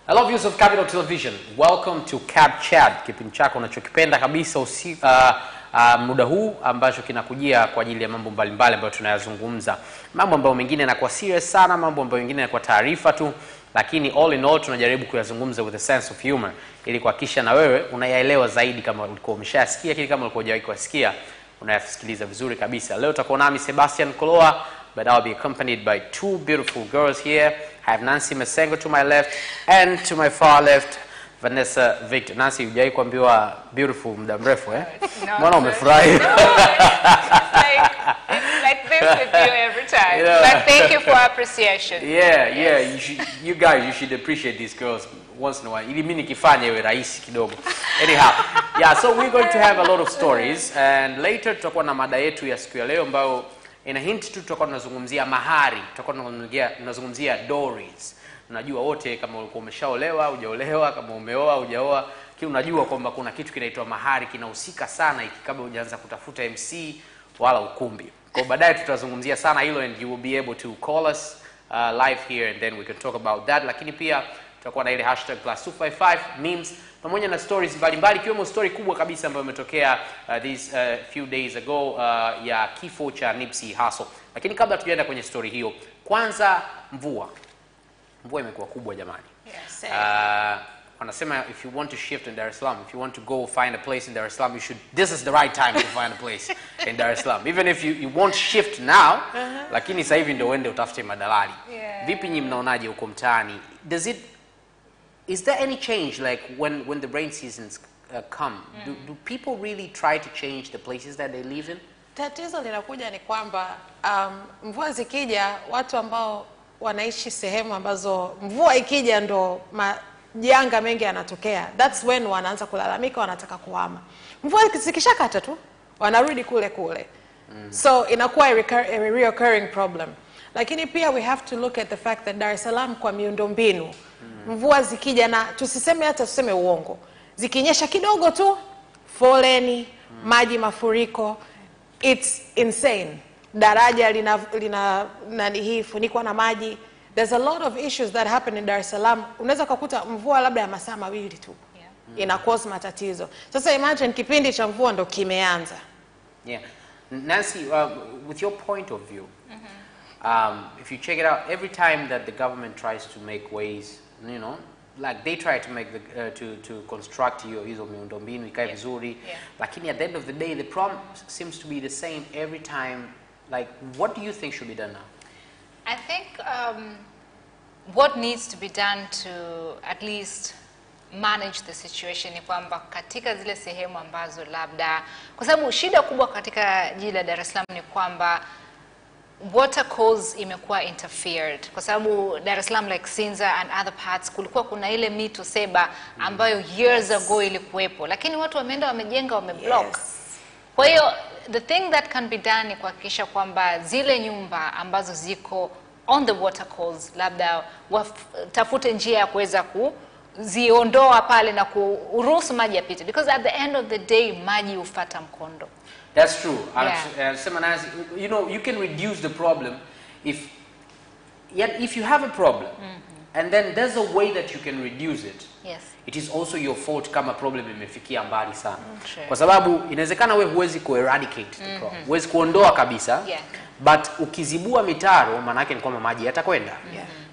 Hello viewers of Capital Television, welcome to Cap Chat, kipindi chako unachokipenda kabisa muda huu ambacho kinakujia kwa ajili ya mambo mbalimbali ambayo tunayazungumza. Mambo ambayo mengine yanakuwa serious sana, mambo ambayo mengine yanakuwa taarifa tu, lakini all in all tunajaribu kuyazungumza with a sense of humor ili kuhakikisha na wewe unayaelewa zaidi kama ulikuwa umeshasikia, lakini kama ulikuwa hujawahi kusikia unayasikiliza vizuri kabisa. Leo tutakuwa nami Sebastian Koloa, but I'll be accompanied by two beautiful girls here. I have Nancy Masengo to my left, and to my far left, Vanessa Victor. Nancy, hujai kuambiwa beautiful muda mrefu eh? Mbona umefurahi? It's like this with you every time. You know? But thank you for appreciation. Yeah, yes. You guys, you should appreciate these girls once in a while. Ili mimi nikifanya iwe rahisi kidogo. Anyhow, yeah, so we're going to have a lot of stories, and later tutakuwa na mada yetu ya siku ya leo ambayo ina hint tu tutakuwa tunazungumzia mahari, tutakuwa tunazungumzia dowries. Unajua wote kama ulikuwa umeshaolewa, hujaolewa, kama umeoa, hujaoa, kile unajua kwamba kuna kitu kinaitwa mahari kinahusika sana kabla hujaanza kutafuta MC wala ukumbi. Kwa baadaye tutazungumzia sana hilo, and you will be able to call us live here and then we can talk about that. Lakini pia tutakuwa na ile #+255 memes pamoja na stories mbalimbali, ikiwemo story kubwa kabisa ambayo imetokea these few days ago ya kifo cha Nipsey Hussle. Lakini kabla tujaenda kwenye story hiyo, kwanza mvua imekuwa kubwa jamani. Yes. Wanasema if you want to shift in Dar es Salaam, if you want to go find a place in Dar es Salaam, this is the right time to find a place in Dar es Salaam. Even if you won't shift now, lakini sasa hivi ndio uende utafute madalali. Yeah. Vipi nyinyi mnaonaje huko mtaani? Is there any change, like when the rain seasons come? Do people really try to change the places that they live in? Tatizo linakuja ni kwamba mvua zikija, watu ambao wanaishi sehemu ambazo mvua ikija ndo majanga mengi yanatokea. That's when wanaanza kulalamika, wanataka kuhama. Mvua zikishakata tu wanarudi kule kule. So inakuwa a recurring problem. Lakini pia we have to look at the fact that Dar es Salaam kwa miundombinu, mvua zikija, na tuseme uongo, zikinyesha kidogo tu, foleni, maji, mafuriko, it's insane. Daraja funikwa na maji. There's a lot of issues that happen in Dar es Salaam. Unaweza kukuta mvua labda ya masaa mawili tu ina cause matatizo. Sasa imagine kipindi cha mvua ndo kimeanza. Yeah. Nancy, with your point of view, if you check it out, every time that the government tries to make ways, you know, like they try to make to construct hizo miundombinu ikae vizuri, lakini at the end of the day the problem seems to be the same every time. Like, what do you think should be done now? I think what needs to be done to at least manage the situation ni kwamba katika zile sehemu ambazo labda, kwa sababu shida kubwa katika jiji la Dar es Salaam ni kwamba water course imekuwa interfered, kwa sababu Dar es Salaam, like Sinza and other parts, kulikuwa kuna ile mito Seba ambayo years ago ilikuwepo, lakini watu wameenda wamejenga, wameblock. Kwa hiyo the thing that can be done ni kuhakikisha kwamba zile nyumba ambazo ziko on the water course labda tafute njia ya kuweza kuziondoa pale na kuruhusu maji yapite, because at the end of the day maji hufuata mkondo. That's true. You know, you can reduce the problem if you have a problem, and then there's a way that you can reduce it. Yes. It is also your fault kama problem imefikia mbali sana. Kwa sababu inawezekana wewe huwezi eradicate the problem, huwezi kuondoa kabisa. But ukizibua mitaro, manake ni kwamba maji yatakwenda.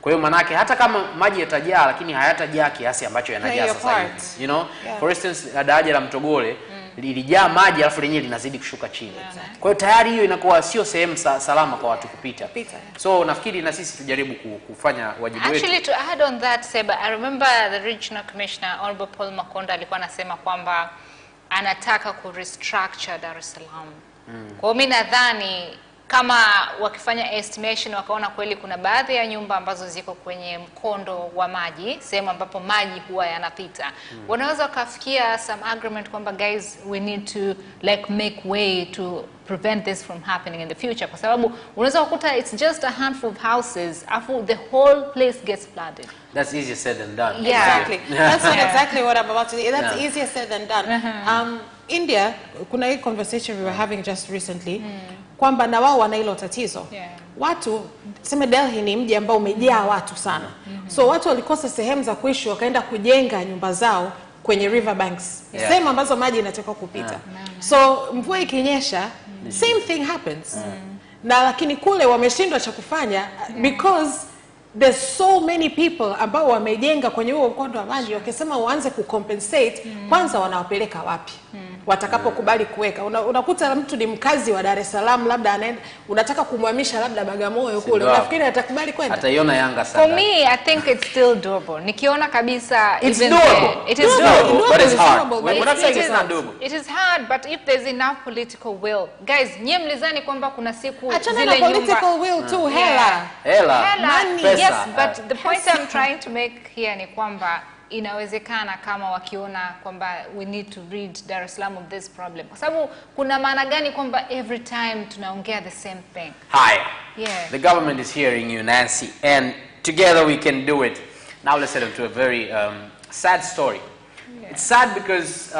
Kwa hiyo manake hata kama maji yatajaa, lakini hayatajaa kiasi ambacho yanajaa sasa hivi. You know, for instance, daraja la Mtogole lilijaa maji alafu lenyewe linazidi kushuka chini. Kwa hiyo tayari hiyo inakuwa sio sehemu salama kwa watu kupita. So nafikiri na sisi tujaribu kufanya wajibu wetu. Actually, to add on that, Seba, I remember the Regional Commissioner Honorable Paul Makonda alikuwa anasema kwamba anataka restructure Dar es Salaam. Kwa mimi nadhani kama wakifanya estimation wakaona kweli kuna baadhi ya nyumba ambazo ziko kwenye mkondo wa maji, sehemu ambapo maji huwa yanapita, wanaweza kufikia some agreement kwamba guys, we need to like make way to prevent this from happening in the future, kwa sababu unaweza kukuta it's just a handful of houses after the whole place gets flooded. That's easier said than done. Exactly. That's exactly what I'm about to say. That's easier said than done. India kuna hii conversation we were having just recently kwamba na wao wana hilo tatizo. Watu sema Delhi ni mji ambao umejaa watu sana. So watu walikosa sehemu za kuishi wakaenda kujenga nyumba zao kwenye river banks. Sehemu ambazo maji inatoka kupita. So mvua ikinyesha same thing happens. Na lakini kule wameshindwa cha kufanya because there's so many people ambao wamejenga kwenye huo mkondo wa maji, wakisema waanze kucompensate, kwanza wanawapeleka wapi? Watakapokubali kuweka. Unakuta mtu ni mkazi wa Dar es Salaam, labda anaenda unataka kumhamisha labda Bagamoyo kule. Unafikiri atakubali kwenda? Ataiona Yanga sana. For me, I think it's still doable. Nikiona kabisa It is doable. It is doable. But it's hard. We're not saying it's not doable. It is hard, but if there's enough political will. Guys, nyie mlizani kwamba kuna siku zile nyumba political will too, hela. Money. Yes, but the point I'm trying to make here ni kwamba inawezekana kama wakiona kwamba we need to rid Dar es Salaam of this problem. Kwa sababu kuna maana gani kwamba every time tunaongea the same thing? Hi. The government is hearing you, Nancy, and together we can do it. Now let's head to a very sad story. It's sad because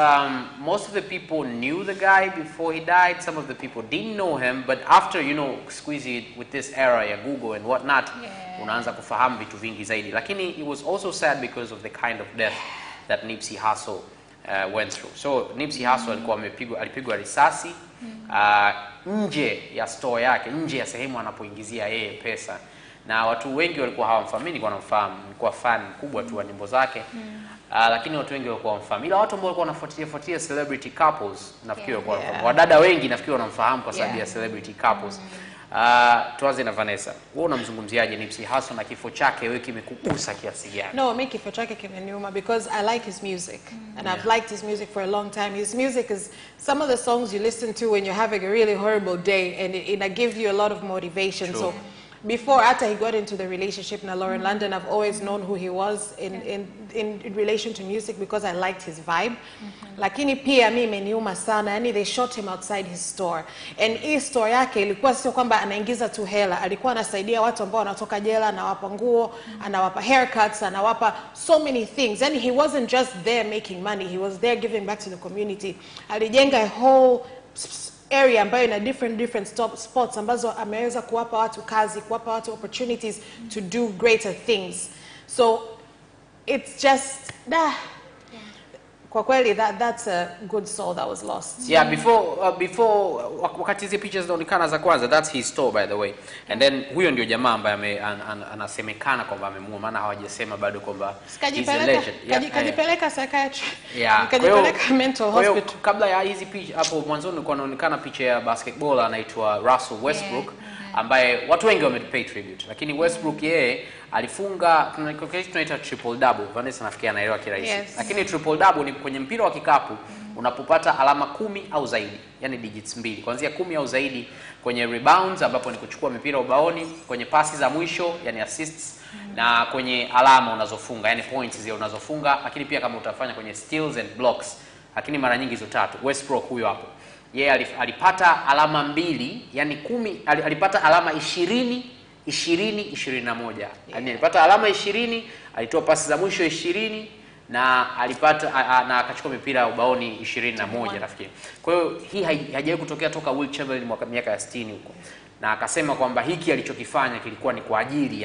most of the people knew the guy before he died. Some of the people didn't know him, but after, you know, squeezy with this era ya Google and whatnot, unaanza kufahamu vitu vingi zaidi. Lakini it was also sad because of the kind of death that Nipsey Hussle went through. So Nipsey Hussle alipigwa risasi nje ya store yake, nje ya sehemu anapoingizia yeye pesa. Na watu wengi walikuwa hawamfahamu, nilikuwa namfahamu, nilikuwa fan kubwa tu wa nyimbo zake. Lakini watu wengi walikuwa wanamfahamu. Ila watu ambao walikuwa wanafuatia celebrity couples, nafikiri walikuwa wanamfahamu. Wadada wengi nafikiri wanamfahamu kwa sababu ya celebrity couples. Tuanze na Vanessa. Wewe unamzungumziaje Nipsey Hussle na kifo chake wewe kimekugusa kiasi gani? No, mimi kifo chake kimeniuma because I like his music and I've liked his music for a long time. His music is some of the songs you listen to when you're having a really horrible day and it gives you a lot of motivation. True. So before, after he got into the relationship with Lauren London, I've always known who he was in relation to music because I liked his vibe. Lakini pia mimi imeniuma sana, yani they shot him outside his store. And hii store yake ilikuwa sio kwamba anaingiza tu hela, alikuwa anasaidia watu ambao wanatoka jela, anawapa nguo, anawapa haircuts, anawapa so many things. Yani he wasn't just there making money, he was there giving back to the community. Alijenga a whole area ambayo ina different spots ambazo ameweza kuwapa watu kazi, kuwapa watu opportunities to do greater things. So it's just kwa kweli that's a good soul that was lost. Yeah, before wakati hizi pictures zinaonekana za kwanza, that's his store by the way. And then huyo ndio jamaa ambaye anasemekana kwamba amemuua, maana hawajasema bado kwamba kajipeleka psychiatry. Kajipeleka mental hospital. Kabla ya hizi picha hapo mwanzoni kulikuwa inaonekana picha ya basketball anaitwa Russell Westbrook ambaye watu wengi wamepay tribute. Lakini Westbrook yeye alifunga tunaita triple double. Vanessa nafikia anaelewa kirahisi. Lakini triple double ni kwenye mpira wa kikapu unapopata alama 10 au zaidi, yani digits 2. Kuanzia 10 au zaidi kwenye rebounds ambapo ni kuchukua mipira ubaoni, kwenye pasi za mwisho yani assists, na kwenye alama unazofunga yani points zile unazofunga, lakini pia kama utafanya kwenye steals and blocks. Lakini mara nyingi hizo 3. Westbrook huyo hapo. Yeye alipata alama 2, yani 10, alipata alama 20 21. Yani alipata alama 20, alitoa pasi za mwisho 20 na alipata na akachukua mipira ubaoni 21 nafikiri. Kwa hiyo hii haijawahi kutokea toka Will Chamberlain miaka ya 60 huko. Na akasema kwamba hiki alichokifanya kilikuwa ni kwa ajili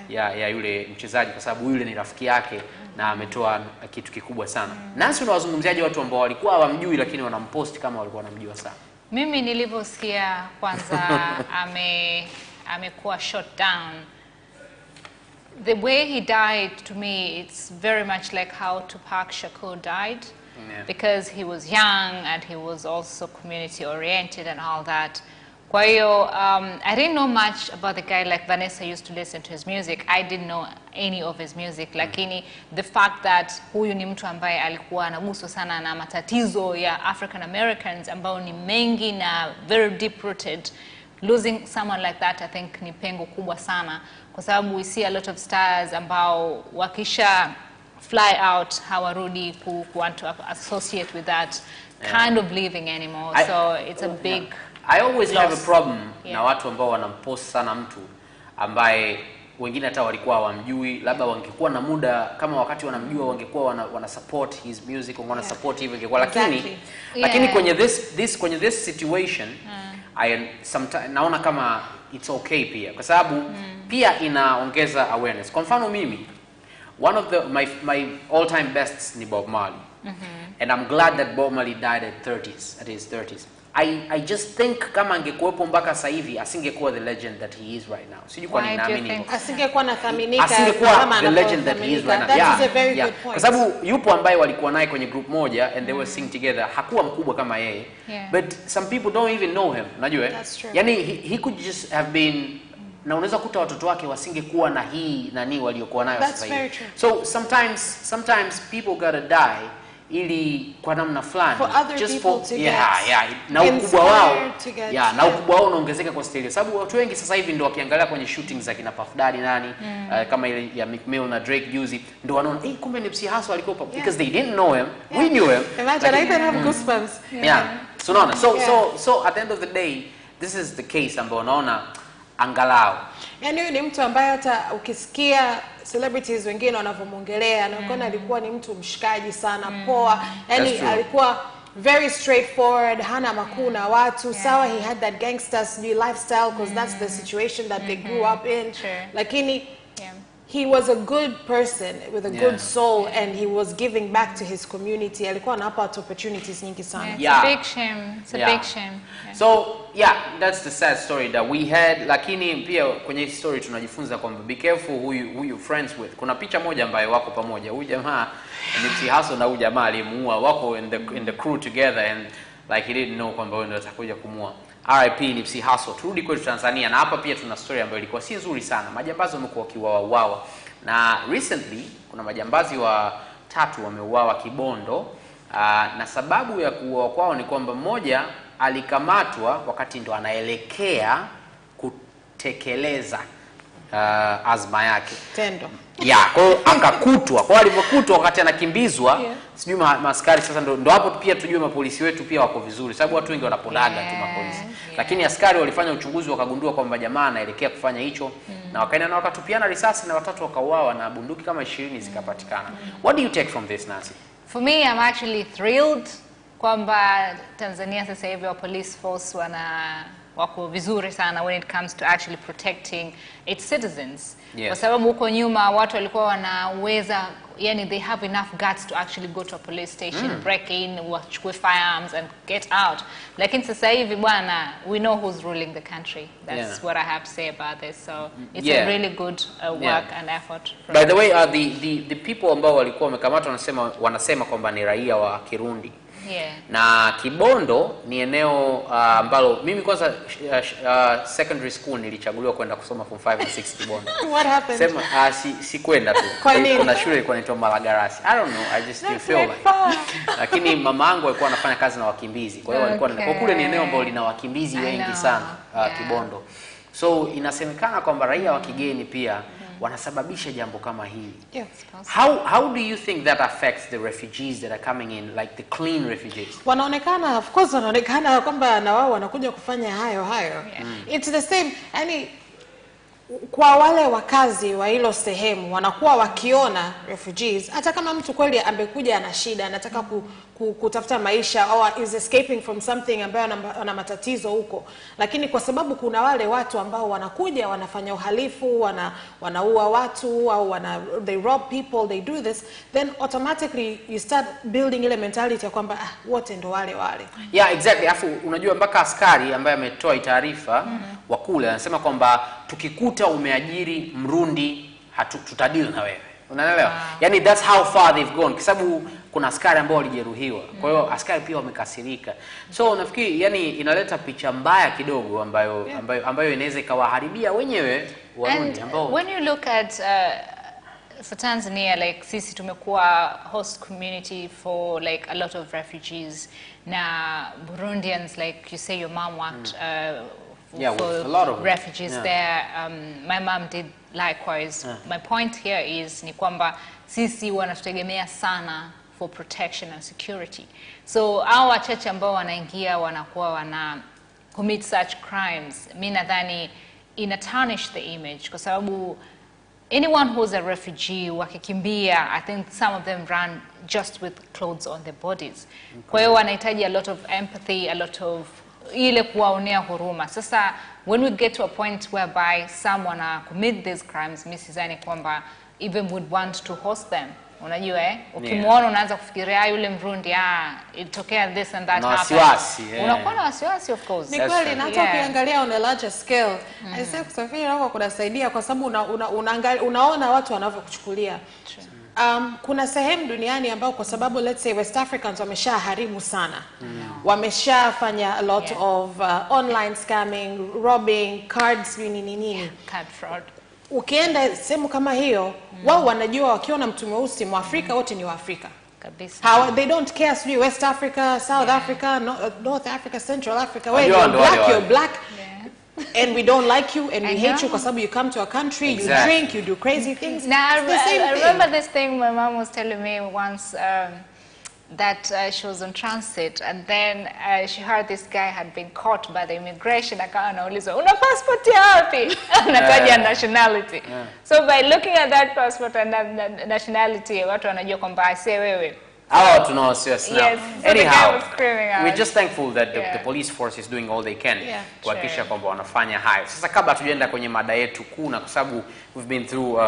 ya yule mchezaji kwa sababu yule ni rafiki yake na ametoa kitu kikubwa sana. Nancy, unawazungumziaje watu ambao walikuwa hawamjui lakini wanampost kama walikuwa wanamjua sana? Mimi nilivyosikia kwanza amekuwa shot down, the way he died, to me it's very much like how Tupac Shakur died, because he was young and he was also community oriented and all that. Kwa hiyo, I didn't know much about the guy. Like Vanessa used to listen to his music. I didn't know any of his music. Lakini the fact that huyu ni mtu ambaye alikuwa anaguswa sana na matatizo ya African Americans ambao ni mengi na very deep rooted, losing someone like that I think ni pengo kubwa sana, kwa sababu we see a lot of stars ambao wakisha fly out hawarudi ku want to associate with that kind of living anymore. So it's a big I always have a problem na watu ambao wanampost sana mtu ambaye wengine hata walikuwa hawamjui, labda wangekuwa na muda kama wakati wanamjua wangekuwa wana support his music, wana support hivyo ingekuwa, lakini kwenye this situation sometimes naona kama it's okay pia, kwa sababu pia inaongeza awareness. Kwa mfano mimi, one of my all time bests ni Bob Marley. And I'm glad that Bob Marley died at his 30s. I just think kama angekuwepo mpaka sasa hivi asingekuwa the legend that he is right now. Sijui kwa nini naamini asingekuwa nathaminika kama the legend that he is right now. That is a very good point. Kwa sababu yupo ambaye walikuwa naye kwenye group moja and they were singing together, hakuwa mkubwa kama yeye. But some people don't even know him, unajua? Yani he could just have been, na unaweza kuta watoto wake wasingekuwa na hii nani waliokuwa nayo sasa hivi. So sometimes people gotta die ili kwa namna fulani, just for na ukubwa wao na ukubwa wao unaongezeka kwa staili, sababu watu wengi sasa hivi ndio wakiangalia kwenye shootings za kina Puff Daddy kama ile ya Meek Mill na Drake juzi, ndio wanaona kumbe Nipsey Hussle alikuwa because they didn't know him, we knew him. Imagine I even have goosebumps. So no, so at the end of the day, this is the case ambayo unaona angalau, yani huyu ni mtu ambaye hata ukisikia celebrities wengine wanavyomuongelea anaona alikuwa ni mtu mshikaji sana, poa, yani alikuwa very straightforward, hana makuu na watu. Sawa, he had that gangsters lifestyle because that's the situation that they grew up in, lakini he was a good person with a good soul and he was giving back to his community. Alikuwa anapa opportunities nyingi sana. It's a big shame. It's a big shame. So that's the sad story that we had. Lakini pia kwenye story tunajifunza kwamba be careful who you friends with. Kuna picha moja ambayo wako pamoja. Huyu jamaa Nipsey Hussle na huyu jamaa alimuua, wako in the crew together and like he didn't know kwamba wao ndio watakuja kumuua. RIP Nipsey Hussle. Turudi kwetu Tanzania, na hapa pia tuna story ambayo ilikuwa si nzuri sana. Majambazi wamekuwa wakiuawa. Na recently kuna majambazi wa 3 wameuawa Kibondo. Na sababu ya kuuawa kwao ni kwamba mmoja alikamatwa wakati ndo anaelekea kutekeleza azma yake. Tendo. Kwa akakutwa. Kwa alipokutwa wakati anakimbizwa, sijui maaskari sasa ndo hapo pia tujue mapolisi wetu pia wako vizuri, sababu watu wengi wanapodaga tu mapolisi. Lakini askari walifanya uchunguzi wakagundua kwamba jamaa anaelekea kufanya hicho, na wakaenda na wakatupiana risasi na 3 wakauawa na bunduki kama 20 zikapatikana. What do you take from this, Nancy? For me, I'm actually thrilled kwamba Tanzania sasa hivi wa police force wako vizuri sana when it comes to actually protecting its citizens. Kwa sababu huko nyuma watu walikuwa wanaweza, yani they have enough guts to actually go to a police station, break in, wachukue firearms and get out. Lakini sasa hivi bwana, we know who's ruling the country. That's what I have to say about this. So it's a really good work and effort. By the way, the people ambao walikuwa wamekamatwa wanasema kwamba ni raia wa Kirundi. Na Kibondo ni eneo ambalo mimi kwanza secondary school nilichaguliwa kwenda kusoma form 5 and 6 Kibondo. What happened? Sema si kwenda tu. Kuna shule ilikuwa inaitwa Malagarasi. I don't know, I just didn't feel like. Lakini mama yangu alikuwa anafanya kazi na wakimbizi. Kwa hiyo walikuwa kwa kule ni eneo ambalo lina wakimbizi wengi sana Kibondo. So inasemekana kwamba raia wa kigeni pia wanasababisha jambo kama hili. How do you think that affects the refugees that are coming in, like the clean refugees? Wanaonekana, of course wanaonekana kwamba na wao wanakuja kufanya hayo. It's the same, yani kwa wale wakazi wa hilo sehemu wanakuwa wakiona refugees, hata kama mtu kweli amekuja ana shida, anataka kutafuta maisha au is escaping from something ambayo ana matatizo huko, lakini kwa sababu kuna wale watu ambao wanakuja wanafanya uhalifu, wanaua watu au they rob people, they do this, then automatically you start building ile mentality ya kwamba wote ndo wale. Exactly. Afu unajua mpaka askari ambaye ametoa taarifa wa kule anasema kwamba tukikuta umeajiri Mrundi tutadili na wewe. Unaelewa? Yani that's how far they've gone, kwa sababu kuna askari ambao walijeruhiwa. Kwa hiyo askari pia wamekasirika. So nafikiri yani inaleta picha mbaya kidogo ambayo inaweza ikawaharibia wenyewe Warundi ambao. When you look at for Tanzania, like sisi tumekuwa host community for like a lot of refugees. Na Burundians, like you say your mom worked for a lot of refugees there. My mom did likewise. My point here is ni kwamba sisi wanatutegemea sana for protection and security. So hao wachache ambao wanaingia wanakuwa wana commit such crimes, mimi nadhani ina tarnish the image, kwa sababu anyone who's a refugee wakikimbia, I think some of them run just with clothes on their bodies. Kwa hiyo wanahitaji a lot of empathy, a lot of ile kuwaonea huruma. Sasa when we get to a point whereby someone commit these crimes, mimi sidhani kwamba even would want to host them. Unajua ukimwona unaanza kufikiria yule Mrundi itokea this and that happen. Unakuwa na wasiwasi of course. Ni kweli, na hata ukiangalia on a larger scale, aisee kusafiri huko kunasaidia kwa sababu unaona watu wanavyokuchukulia. Kuna sehemu duniani ambao kwa sababu let's say West Africans wameshaharibu sana. Wameshafanya a lot of online scamming, robbing, cards nini. Card fraud. Ukienda sehemu kama hiyo, wao wanajua wakiona mtu mweusi Mwafrika wote ni Waafrika. Kabisa. They don't care sijui West Africa, South Africa, North Africa, Central Africa. Where you're black, you're black. And we don't like you and we hate you because you come to our country, you drink, you do crazy things. Now, I remember this thing my mom was telling me once that she was on transit and then she heard this guy had been caught by the immigration. Akawa anaulizwa, una passport ya wapi? Anataja nationality. So by looking at that passport and nationality, watu wanajua kwamba aisee wewe. Yes. Anyhow, we're just thankful that the police force is doing all they can kuhakikisha kwamba wanafanya hayo. Sasa kabla tujaenda kwenye mada yetu kuu na kwa sababu we've been through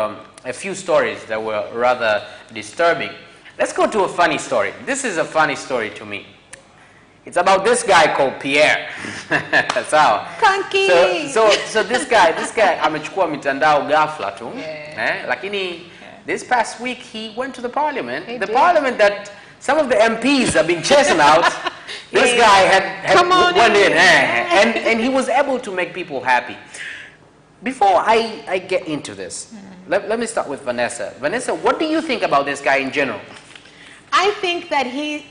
a few stories that were rather disturbing. Let's go to a funny story. This is a funny story to me. It's about this guy called Pierre. Sawa. So this guy amechukua mitandao ghafla tu. Lakini this past week he went to the parliament. Parliament that some of the MPs have been chasing out. This guy had went in and he was able to make people happy. Before I get into this, let me start with Vanessa. Vanessa, what do you think about this guy in general? I think that he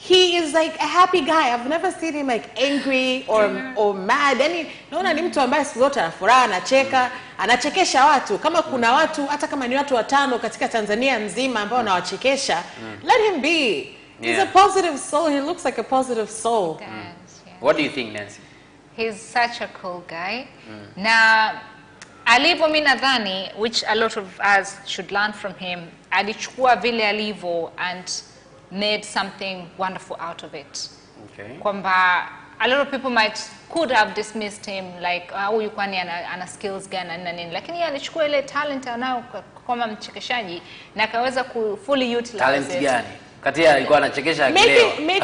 is like a happy guy. I've never seen him like angry or mad. Naona ni mtu ambaye siku zote anafuraha, anacheka, anachekesha watu. Kama kuna watu, hata kama ni watu 5 katika Tanzania nzima ambao anawachekesha, let him be. He's a positive soul. He looks like a positive soul. What do you think, Nancy? He's such a cool guy. Na alivyo mimi nadhani, which a lot of us should learn from him, alichukua vile alivyo and made something wonderful out of it. Okay. Kwamba a lot of people could have dismissed him like huyu kwani ana skills gani na nini, lakini yeye alichukua ile talent anayo kama mchekeshaji na akaweza ku fully utilize talent it. Gani? Katia alikuwa anachekesha kileo. I know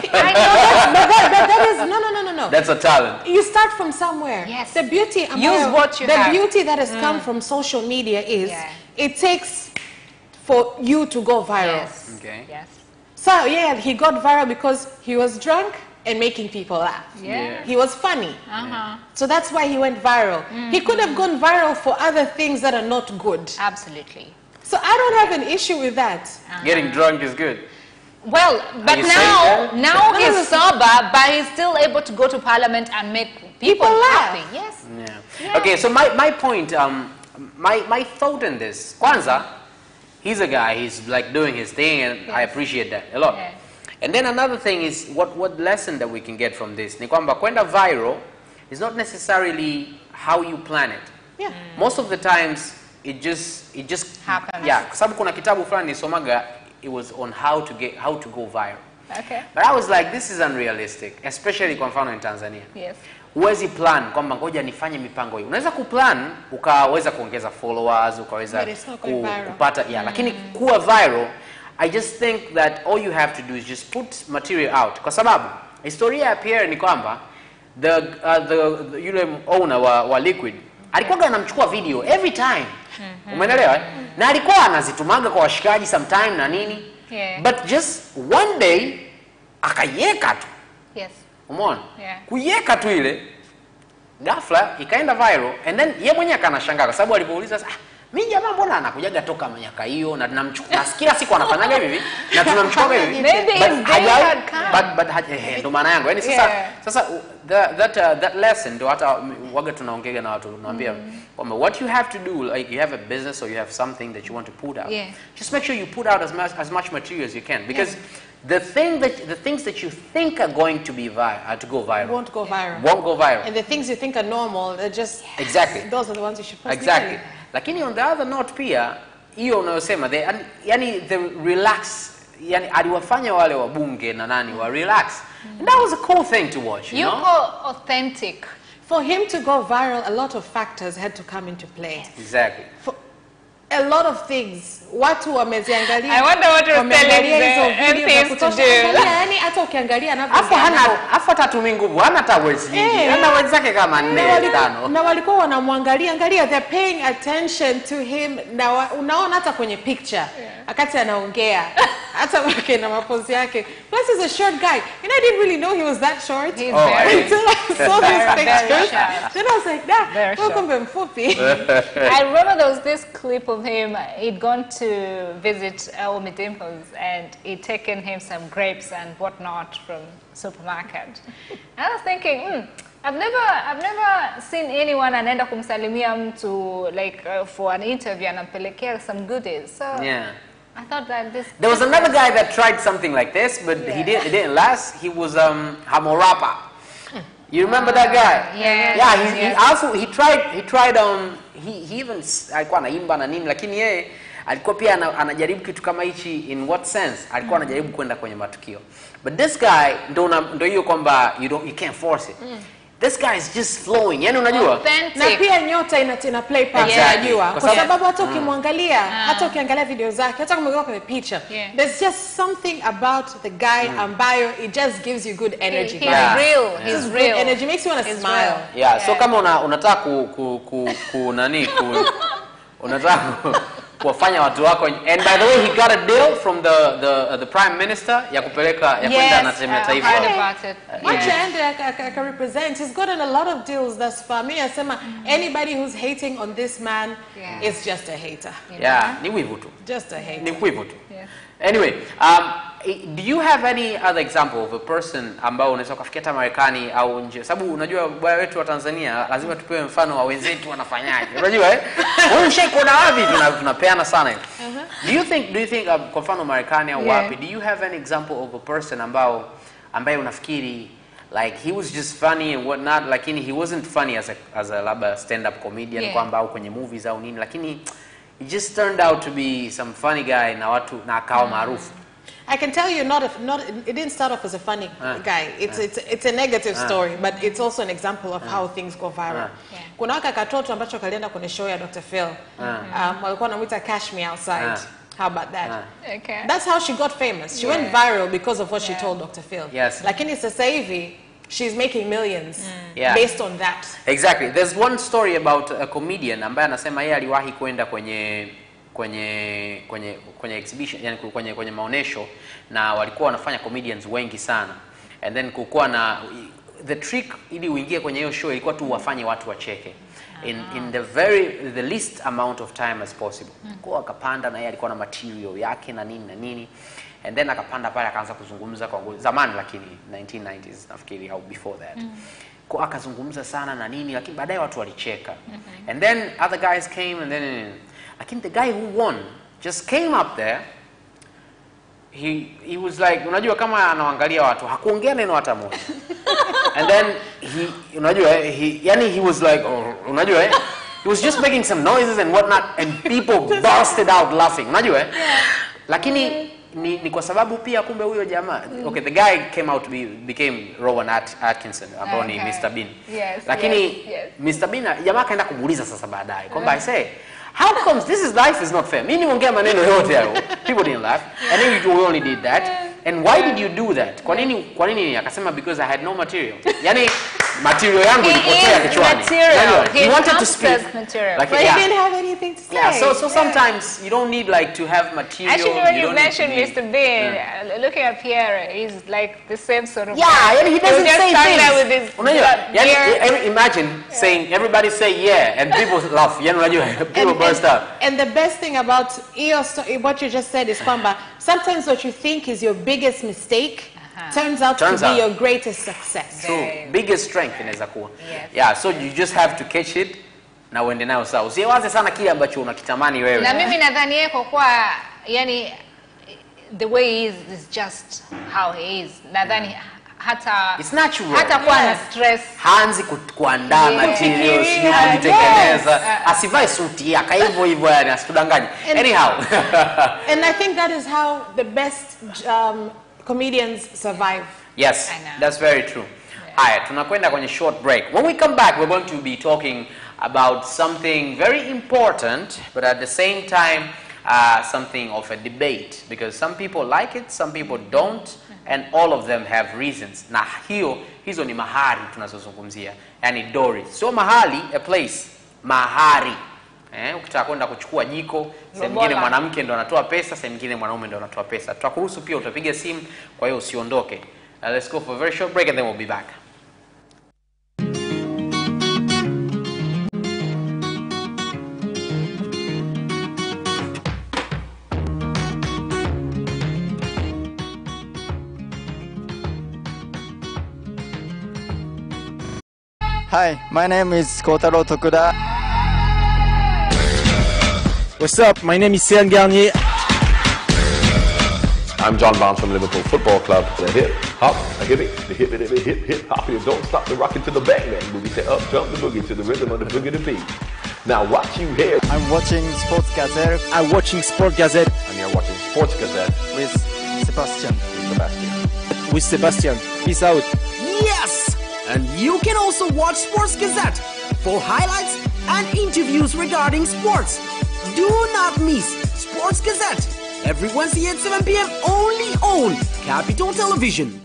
that is no. That's a talent. You start from somewhere. Yes. The beauty beauty that has come from social media is it takes for you to go viral. Yes. Okay. Yes. So he got viral because he was drunk and making people laugh. Yeah. He was funny. So that's why he went viral. He could have gone viral for other things that are not good. Absolutely. So I don't have an issue with that. Getting drunk is good. Well, but now he's sober, but he's still able to go to parliament and make people happy. Yes. Yeah. Okay, so my point, my thought in this, Kwanzaa, he's a guy, he's like doing his thing, and I appreciate that a lot. Yeah. And then another thing is, what lesson that we can get from this? Ni kwamba kwenda viral is not necessarily how you plan it. Yeah. Most of the times, it just happens. Yeah, kwa sababu kuna kitabu fulani nisomaga, it was on how to go viral. Okay. But I was like, this is unrealistic, especially kwa mfano in Tanzania. Yes. Huwezi plan kwamba ngoja nifanye mipango hii. Unaweza kuplan ukaweza kuongeza followers, ukaweza kupata lakini kuwa viral, I just think that all you have to do is just put material out. Kwa sababu historia ya Pierre ni kwamba the yule owner wa Liquid alikuwa anamchukua video every time. Umeelewa? Na alikuwa anazitumaga kwa washikaji sometime na nini. Yeah. But just one day akaiweka tu. Yes. Umeona? Yeah. Kuiweka tu ile ghafla ikaenda viral and then yeye mwenyewe akanashangaa kwa sababu alipouliza mimi jamaa mbona anakujaga toka miaka hiyo na tunamchukua kila siku anafanyaga hivi na tunamchukua hivi but ndo maana yangu yani sasa that lesson ndo hata waga tunaongea na watu tunawaambia kwamba what you have to do, like you have a business or you have something that you want to put out, just make sure you put out as much material as you can, because the things that you think are going to be go viral won't go viral. And the things you think are normal, they're just exactly those are the ones you should post. Exactly. Lakini on the other note pia hiyo unayosema yani the relax, yani aliwafanya wale wabunge na nani wa relax. And that was a cool thing to watch, you know? Authentic. For him to go viral, a lot of factors had to come into play. Yes. Exactly. A lot of things. Watu wameziangalia. I wonder what you're telling them to do. Yani hata ukiangalia Afu hatumii nguvu, hana hata words nyingi. Hana words zake kama 4 5. Na walikuwa wanamwangalia, they're paying attention to him. Na unaona hata kwenye picture, akati anaongea, hata wake na mapozi yake. Plus he's a short guy. You know, I didn't really know he was that short. He's very until I saw his pictures. Then I was like, welcome mfupi. I remember there was this clip of him. He'd gone to visit Omi Dimples and he'd taken him some grapes and whatnot from supermarket. And I was thinking, I've never seen anyone anaenda kumsalimia mtu like for an interview and anampelekea some goodies. So I thought that there was another guy that tried something like this, but it didn't last. He was Hamorapa. You remember that guy? Yeah. He tried he even alikuwa anaimba na nini, lakini yeye alikuwa pia anajaribu kitu kama hichi. In what sense? Alikuwa anajaribu kwenda kwenye matukio. But this guy ndo hiyo kwamba you can't force it. This guy is just flowing. Yani unajua? Na pia nyota ina play part, unajua. Kwa sababu hata ukimwangalia, hata ukiangalia video zake, hata kama kwenye picture, there's just something about the guy ambayo it just gives you good energy. He's real. He's real. Energy makes you want to smile. So kama unataka unataka kuwafanya watu wako, and by the way, he got a deal from the prime minister ya kupeleka kwenda na timu ya taifa. Wacha represent. He's gotten a lot of deals thus far. Mimi nasema anybody who's hating on this man is just a hater. Ni wivu tu. Just a hater. Ni wivu tu. Anyway, do you have any other example of a person ambao unaweza kufikia hata Marekani au nje? Sababu unajua bwana wetu wa Tanzania lazima tupewe mfano wa wenzetu wanafanyaje. Unajua wewe ushaikuona wapi tunapeana sana. Do you think kwa mfano Marekani au wapi, do you have an example of a person ambaye unafikiri like he was just funny and whatnot, lakini he wasn't funny as a labda stand up comedian kwamba au kwenye movies au nini, lakini it just turned out to be some funny guy na akawa maarufu? I can tell you it didn't start off as a funny guy. It's a negative story, but it's also an example of how things go viral. Kuna waka katoto ambacho kalienda kwenye show ya Dr. Phil. Walikuwa wanamuita Cash Me Outside. How about that? Okay. That's how she got famous. She went viral because of what she told Dr. Phil. Yes. Lakini sasa hivi she's making millions based on that. Exactly. There's one story about a comedian ambaye anasema yeye aliwahi kwenda kwenye exhibition, yani kwenye maonesho, na walikuwa wanafanya comedians wengi sana, and then kulikuwa na the trick ili uingie kwenye hiyo show ilikuwa tu wafanye watu wacheke in the least amount of time as possible. Kwa akapanda na yeye alikuwa na material yake na nini, and then akapanda pale akaanza kuzungumza kwa zamani, lakini 1990s nafikiri au before that. Kwa akazungumza sana na nini, lakini baadaye watu walicheka. And then other guys came, and then lakini the guy who won just came up there. He was like, unajua kama anaangalia watu, hakuongea neno hata moja. And then he was like, unajua he was just making some noises and whatnot, and people bursted out laughing. Unajua lakini ni kwa sababu pia kumbe huyo jamaa, okay, the guy came out became Rowan Atkinson ambao ni Mr. Bean. Lakini Mr. Bean jamaa kaenda kumuuliza sasa baadaye kwamba I say, how comes life is not fair? Mimi niongea maneno yote hayo. People didn't laugh. And then you only did that. And why did you do that? Kwa nini? Akasema because I had no material. Yani material yangu ilipotea kichwani. He wanted to speak. Like, but he didn't have anything to say. Yeah, so sometimes you don't need like to have material. Actually, when you mentioned Mr. Bean, looking at Pierre, he's like the same sort of and he doesn't say things. With his imagine saying, everybody say and people laugh. People burst out. And the best thing about what you just said is kwamba sometimes what you think is your biggest mistake turns out to be your greatest success. True. Biggest strength inaweza kuwa. So you just have to catch it na uende nayo sawa. Usiwaze sana kile ambacho unakitamani wewe. Na mimi nadhani yeye kwa yani the way he is just how he is. Nadhani It's natural. hata kuwa na stress. Hanzi kuandaa materials, kujitengeneza. Asivae suti yaka hivyo yani asikudanganye. Anyhow. And I think that is how the best comedians survive. Yes, that's very true. Haya, tunakwenda kwenye short break. When we come back, we're going to be talking about something very important, but at the same time, something of a debate. Because some people like it, some people don't, and all of them have reasons. Na hizo ni mahari tunazozungumzia. Yani dowry. Sio mahali, a place. Mahari. Ukitaka kwenda kuchukua jiko, sehemu nyingine mwanamke ndo anatoa pesa, sehemu nyingine mwanaume ndo anatoa pesa. Tutakuruhusu pia utapiga simu, kwa hiyo usiondoke. Let's go for a very short break and then we'll be back. Hi, my name is Kotaro Tokuda. What's up? My name is Céline Garnier. I'm John Barnes from Liverpool Football Club. The hip hop, I hip it, the hip hop. You don't stop the rockin' to the bang bang boogie. Say up, jump the boogie to the rhythm of the boogie to beat. Now what you hear? I'm watching Sports Gazette. I'm watching Sport Gazette. And you're watching Sports Gazette With Sebastian. With Sebastian. Peace out. Yes! And you can also watch Sports Gazette for highlights and interviews regarding sports. Do not miss Sports Gazette every Wednesday at 7 p.m. only on Capital Television.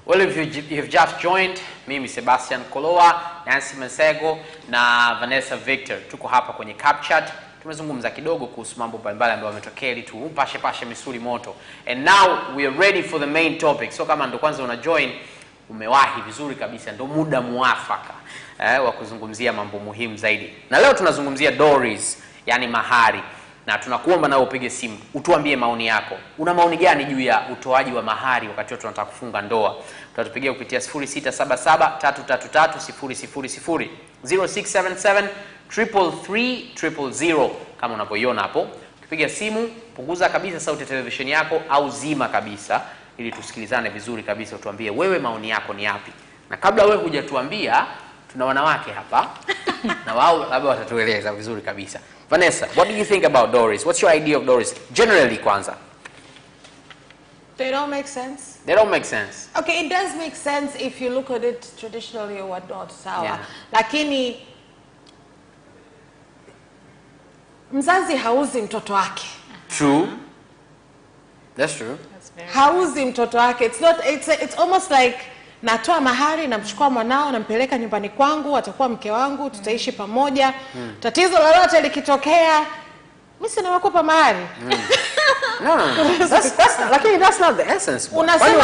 Well, if you've just joined, mimi Sebastian Kolowa, Nancy Masego na Vanessa Victor. Tuko hapa kwenye CapChat. Tumezungumza kidogo kuhusu mambo mbalimbali ambayo yametokea ili tupashe misuli moto. And now we are ready for the main topic. So kama ndo kwanza una join, umewahi vizuri kabisa, ndo muda muafaka wa kuzungumzia mambo muhimu zaidi. Na leo tunazungumzia dowries, yani mahari. Na tunakuomba na upige simu, utuambie maoni yako. Una maoni gani juu ya utoaji wa mahari wakati watu wanataka kufunga ndoa? Utatupigia kupitia 0677-333-000, 0677-333-000 kama unavyoiona hapo. Ukipiga simu, punguza kabisa sauti ya televisheni yako au zima kabisa ili tusikilizane vizuri kabisa, utuambie wewe maoni yako ni yapi. Na kabla wewe hujatuambia, tuna wanawake hapa na wao labda watatueleza vizuri kabisa. Vanessa, what do you think about dowries? What's your idea of dowries? Generally, kwanza. They don't make sense. They don't make sense. Okay, it does make sense if you look at it traditionally or whatnot, sawa. Yeah. Lakini mzazi hauzi mtoto wake. True. That's true. Hauzi mtoto wake. It's almost like natoa mahari, namchukua mwanao, nampeleka nyumbani kwangu, atakuwa mke wangu, tutaishi pamoja. Tatizo lolote likitokea, mimi sina nakupa mahari. No. That's not the essence. Unasema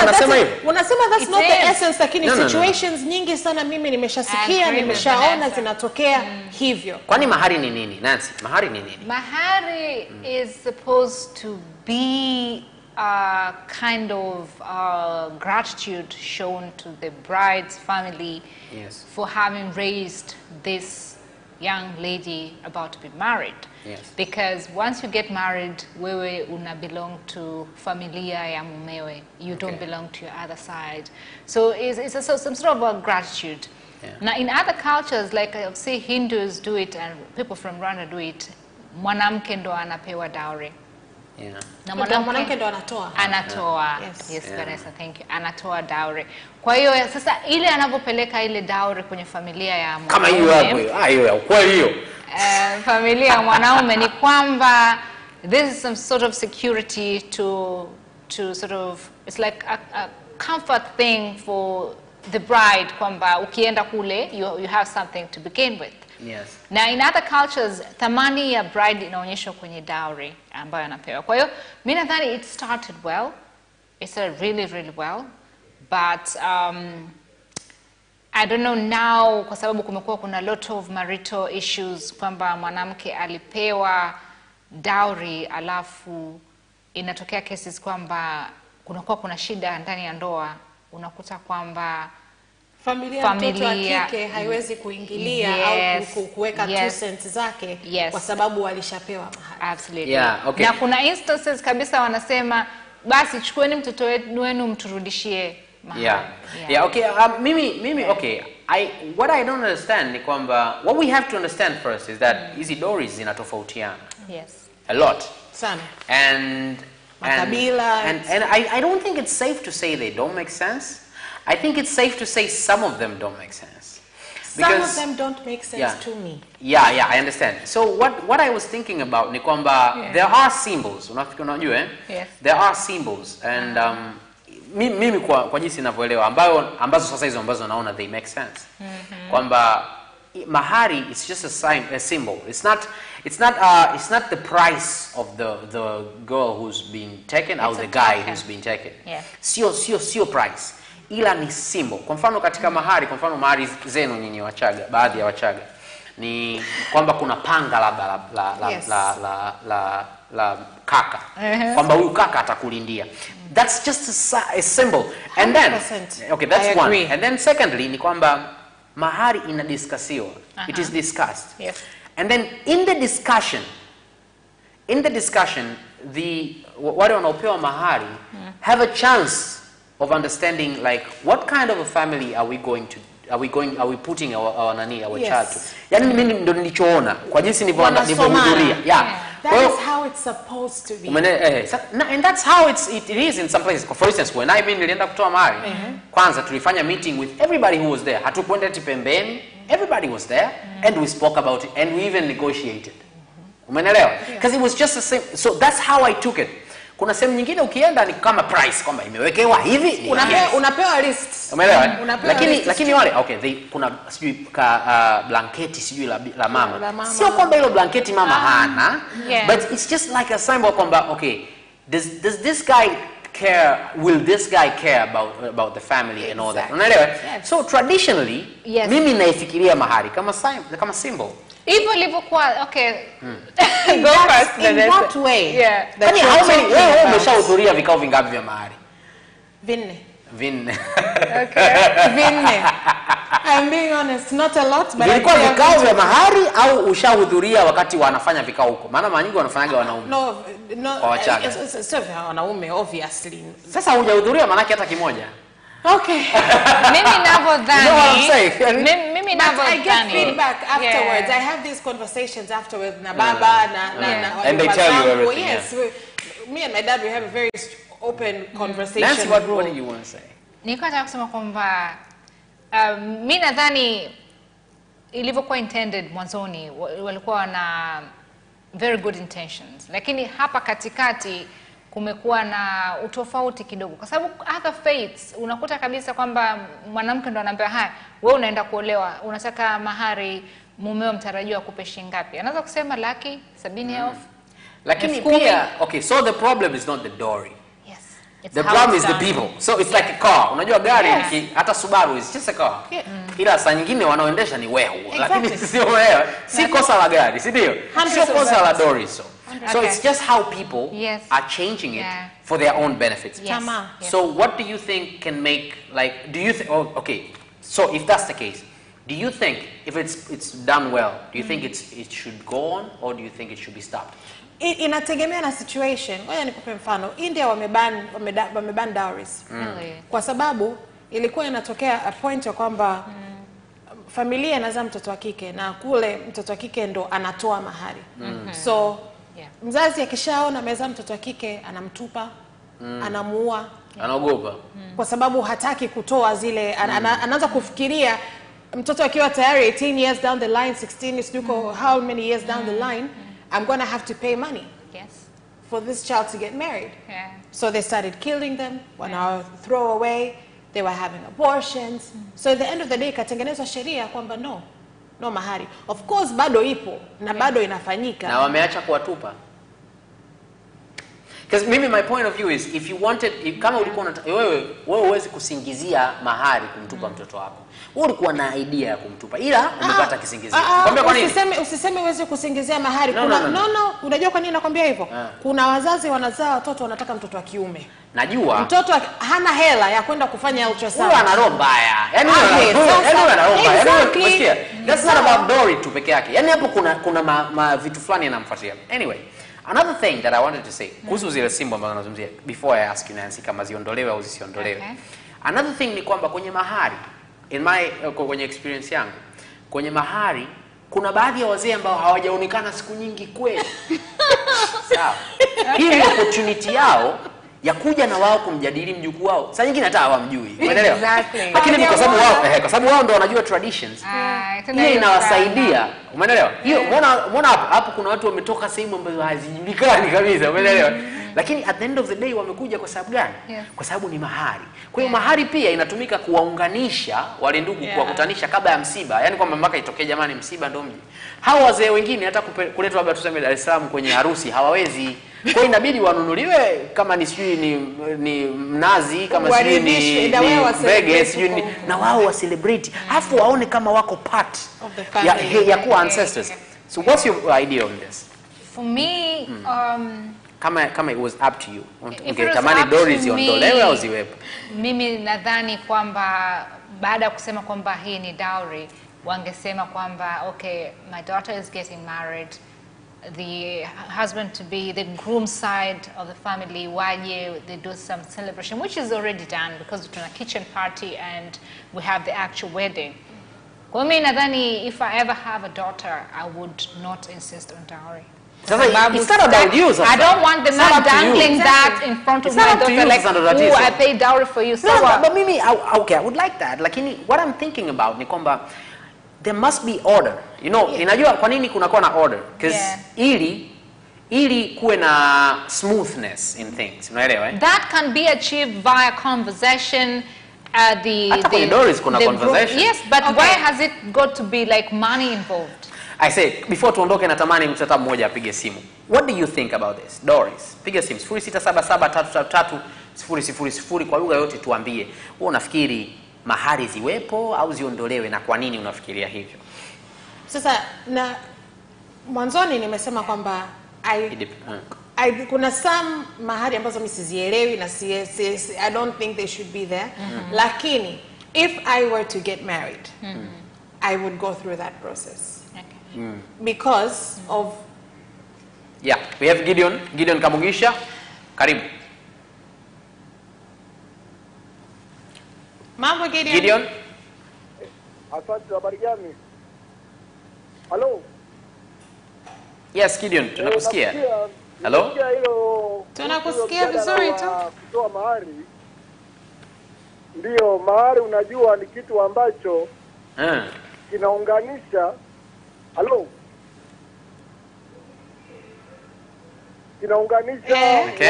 that's not the essence, lakini No. situations nyingi sana mimi nimeshasikia, nimeshaona zinatokea hivyo. Kwani mahari ni nini? Nancy, mahari ni nini? Mahari is supposed to be a kind of gratitude shown to the bride's family for having raised this young lady about to be married. Yes. Because once you get married, wewe una belong to familia ya mumewe. You don't belong to your other side. So it's some sort of a gratitude. Yeah. Now in other cultures, like say Hindus do it and people from Rwanda do it, mwanamke ndo anapewa dowry. Yeah. Na Mwanamke ndo anatoa. Anatoa. Yes. Vanessa, thank you. Anatoa dowry. Kwa hiyo sasa ile anapopeleka ile dowry kwenye familia ya mwanaume. Kama hiyo hapo. Hiyo kweli hiyo. Familia ya mwanaume ni kwamba this is some sort of security to sort of, it's like a comfort thing for the bride, kwamba ukienda kule you have something to begin with. Yes. Na in other cultures thamani ya bride inaonyeshwa kwenye dowry ambayo anapewa. Kwa hiyo mimi nadhani it started well. It started really well. But I don't know now kwa sababu kumekuwa kuna lot of marital issues kwamba mwanamke alipewa dowry alafu inatokea cases kwamba kunakuwa kuna shida ndani ya ndoa, unakuta kwamba familia mtoto wa kike haiwezi kuingilia au kuweka 2 cents zake kwa sababu walishapewa mahari. Absolutely. Yeah, okay. Na kuna instances kabisa wanasema basi chukueni mtoto wenu mturudishie mahari. Yeah, okay. Mimi okay. What I don't understand ni kwamba what we have to understand first is that hizi dowries zinatofautiana. Yes. A lot. Sana. And I don't think it's safe to say they don't make sense. I think it's safe to say some of them don't make sense. Some of them don't make sense to me. Yeah, I understand. So what I was thinking about ni kwamba there are symbols. Unajua Yes. There are symbols and mimi kwa jinsi ninavyoelewa ambazo sasa hizo ambazo naona they make sense. Kwamba mahari is just a symbol. It's not the price of the girl who's being taken or the guy who's being taken. Yeah. Sio price. Ila ni symbol. Kwa mfano katika mahari, kwa mfano mahari zenu nyinyi Wachaga, baadhi ya Wachaga ni kwamba kuna panga labda la kaka. Kwamba huyu kaka atakulindia. That's just a symbol. And then 100%. Okay, that's I agree. one. And then secondly ni kwamba mahari inadiskasiwa. It is discussed. Yes. And then in the discussion wale wanaopewa mahari have a chance of understanding like what kind of a family are we putting our child to. Yani mimi ndo nilichoona kwa jinsi nilivyohudhuria. That is how it's supposed to be. And that's how it is in some places. For instance, when nilienda kutoa mahari, kwanza tulifanya meeting with everybody who was there. Hatukwenda pembeni. Everybody was there and we spoke about it and we even negotiated. Umeelewa? Because it was just the same. So that's how I took it. Kuna sehemu nyingine ukienda ni kama price kwamba imewekewa hivi unapewa list. Umeelewa? Lakini wale kuna sijui blanketi sijui la mama. Sio kwamba hilo blanketi mama hana, but it's just like a symbol kwamba does this guy care, will this guy care about the family and all that. Unaelewa? So traditionally mimi naifikiria mahari kama symbol. Hivyo ilivyokuwa Go first. In what way? Yaani wewe umeshahudhuria vikao vingapi vya mahari? Vinne. Okay. Vinne. I'm being honest, not a lot, but ilikuwa vikao vya mahari au ushahudhuria wakati wanafanya vikao huko? Maana mara nyingi wanafanyaga wanaume. No. Kwa Wachaga. Sio wanaume obviously. Sasa hujahudhuria maana hata kimoja. Okay. Mimi ninavyodhani. You know what I'm saying? Mimi ninavyodhani. I get feedback afterwards. I have these conversations afterwards na baba and they tell you everything. Yes. Me and my dad, we have a very open conversation. Nancy, what do you want to say? Nilikuwa nataka kusema kwamba mimi nadhani ilivyokuwa intended mwanzoni walikuwa na very good intentions, lakini hapa katikati kumekuwa na utofauti kidogo kwa sababu other faiths unakuta kabisa kwamba mwanamke ndo anaambia haya wewe unaenda kuolewa unataka mahari mumeo mtarajiwa akupe shilingi ngapi, anaweza kusema laki 70,000. Lakini pia so the problem is not the dowry. The problem is the people. So it's like a car. Unajua gari hata Subaru is just a car. Ila saa nyingine wanaoendesha ni wewe. Lakini sio wewe. Si kosa la gari, si ndio? Sio kosa la dowry so. So it's just how people are changing it for their own benefits. So what do you think can make so if that's the case, do you think if it's done well, do you think it should go on or do you think it should be stopped? Inategemea na situation. Ngoja nikupe mfano. India wameban dowries. Kwa sababu ilikuwa inatokea a point ya kwamba familia inazaa mtoto wa kike na kule mtoto wa kike ndo anatoa mahari. So mzazi akishaona amezaa mtoto wa kike anamtupa, anamuua, anaogopa. Kwa sababu hataki kutoa zile anaanza kufikiria mtoto akiwa tayari 18 years down the line, 16 is how many years down the line I'm going to have to pay money for this child to get married. So they started killing them, throw away, they were having abortions. So at the end of the day, katengenezwa sheria kwamba no, no mahari. Of course bado ipo na bado inafanyika. Na wameacha kuwatupa. Because maybe my point of view is, if you wanted, kama ulikuwa wewe huwezi kusingizia mahari kumtupa mtoto wako. Wewe ulikuwa na idea ya kumtupa, ila umepata kisingizio. Kwambia kwa nini? Usiseme uweze kusingizia mahari. Unajua kwa nini nakwambia hivyo? Kuna wazazi wanazaa watoto wanataka mtoto wa kiume. Najua. Mtoto hana hela ya kwenda kufanya ultrasound. Huyo ana roho mbaya. Yaani ana roho mbaya. Unasikia? That's not about Dory tu peke yake. Yaani hapo kuna vitu fulani yanamfuatia. Anyway, another thing that I wanted to say, kuhusu zile simbo ambazo nazungumzia, before I ask you Nancy kama ziondolewe au zisiondolewe. Another thing ni kwamba kwenye mahari, kwenye experience yangu, kwenye mahari kuna baadhi ya wazee ambao hawajaonekana siku nyingi kweli. Sawa. Hii ni opportunity yao ya kuja na wao kumjadili mjukuu wao. Sasa nyingine hata hawamjui. Umeelewa? Exactly. Lakini ni kwa sababu wao ndio wanajua traditions. Hiyo inawasaidia. Umeelewa? Hiyo umeona hapo kuna watu wametoka sehemu ambazo hazijulikani kabisa. Umeelewa? Lakini at the end of the day wamekuja kwa sababu gani? Kwa sababu ni mahari. Kwa hiyo mahari pia inatumika kuwaunganisha wale ndugu, kuwakutanisha kabla ya msiba. Yaani kwamba mpaka itokee jamani msiba ndio mje. Hao wazee wengine hata kuletwa labda tuseme Dar es Salaam kwenye harusi hawawezi. Kwa hiyo inabidi wanunuliwe kama ni sijui ni mnazi, kama sijui ni bege, sijui na wao wa celebrate. Alafu waone kama wako part ya kuwa ancestors. So what's your idea on this? For me, kama it was up to you, ungetamani Dory ziondolewe au ziwepo? Mimi nadhani kwamba baada ya kusema kwamba hii ni dowry, wangesema kwamba okay, my daughter is getting married, the husband to be, the groom side of the family, waje, they do some celebration, which is already done because tuna kitchen party and we have the actual wedding. Kwa mimi nadhani if I ever have a daughter, I would not insist on dowry. It's not about you. I don't want the man dangling that in front of my daughter like, oh, I paid dowry for you. So no, but Mimi, okay, I would like that. Lakini what I'm thinking about ni kwamba there must be order. You know, inajua kwa nini kunakuwa na order? Because ili kuwe na smoothness in things. Unaelewa eh? That can be achieved via conversation. The Doris kuna conversation. Yes, but why has it got to be like money involved? I say, before tuondoke natamani mtata mmoja apige simu. What do you think about this? Doris, piga simu 0677333000 kwa lugha yote tuambie. Wewe unafikiri mahari ziwepo au ziondolewe na kwa nini unafikiria hivyo? Sasa na mwanzoni nimesema kwamba kuna some mahari ambazo mimi sizielewi na I don't think they should be there. Lakini if I were to get married, I would go through that process. Because of we have Gideon Kamugisha. Karibu. Mambo Gideon. Asante, habari gani? Hello. Yes, Gideon, tunakusikia. Hello? Tunakusikia vizuri tu. Kutoa mahari. Ndio, mahari unajua ni kitu ambacho kinaunganisha. Hello. Kinaunganisha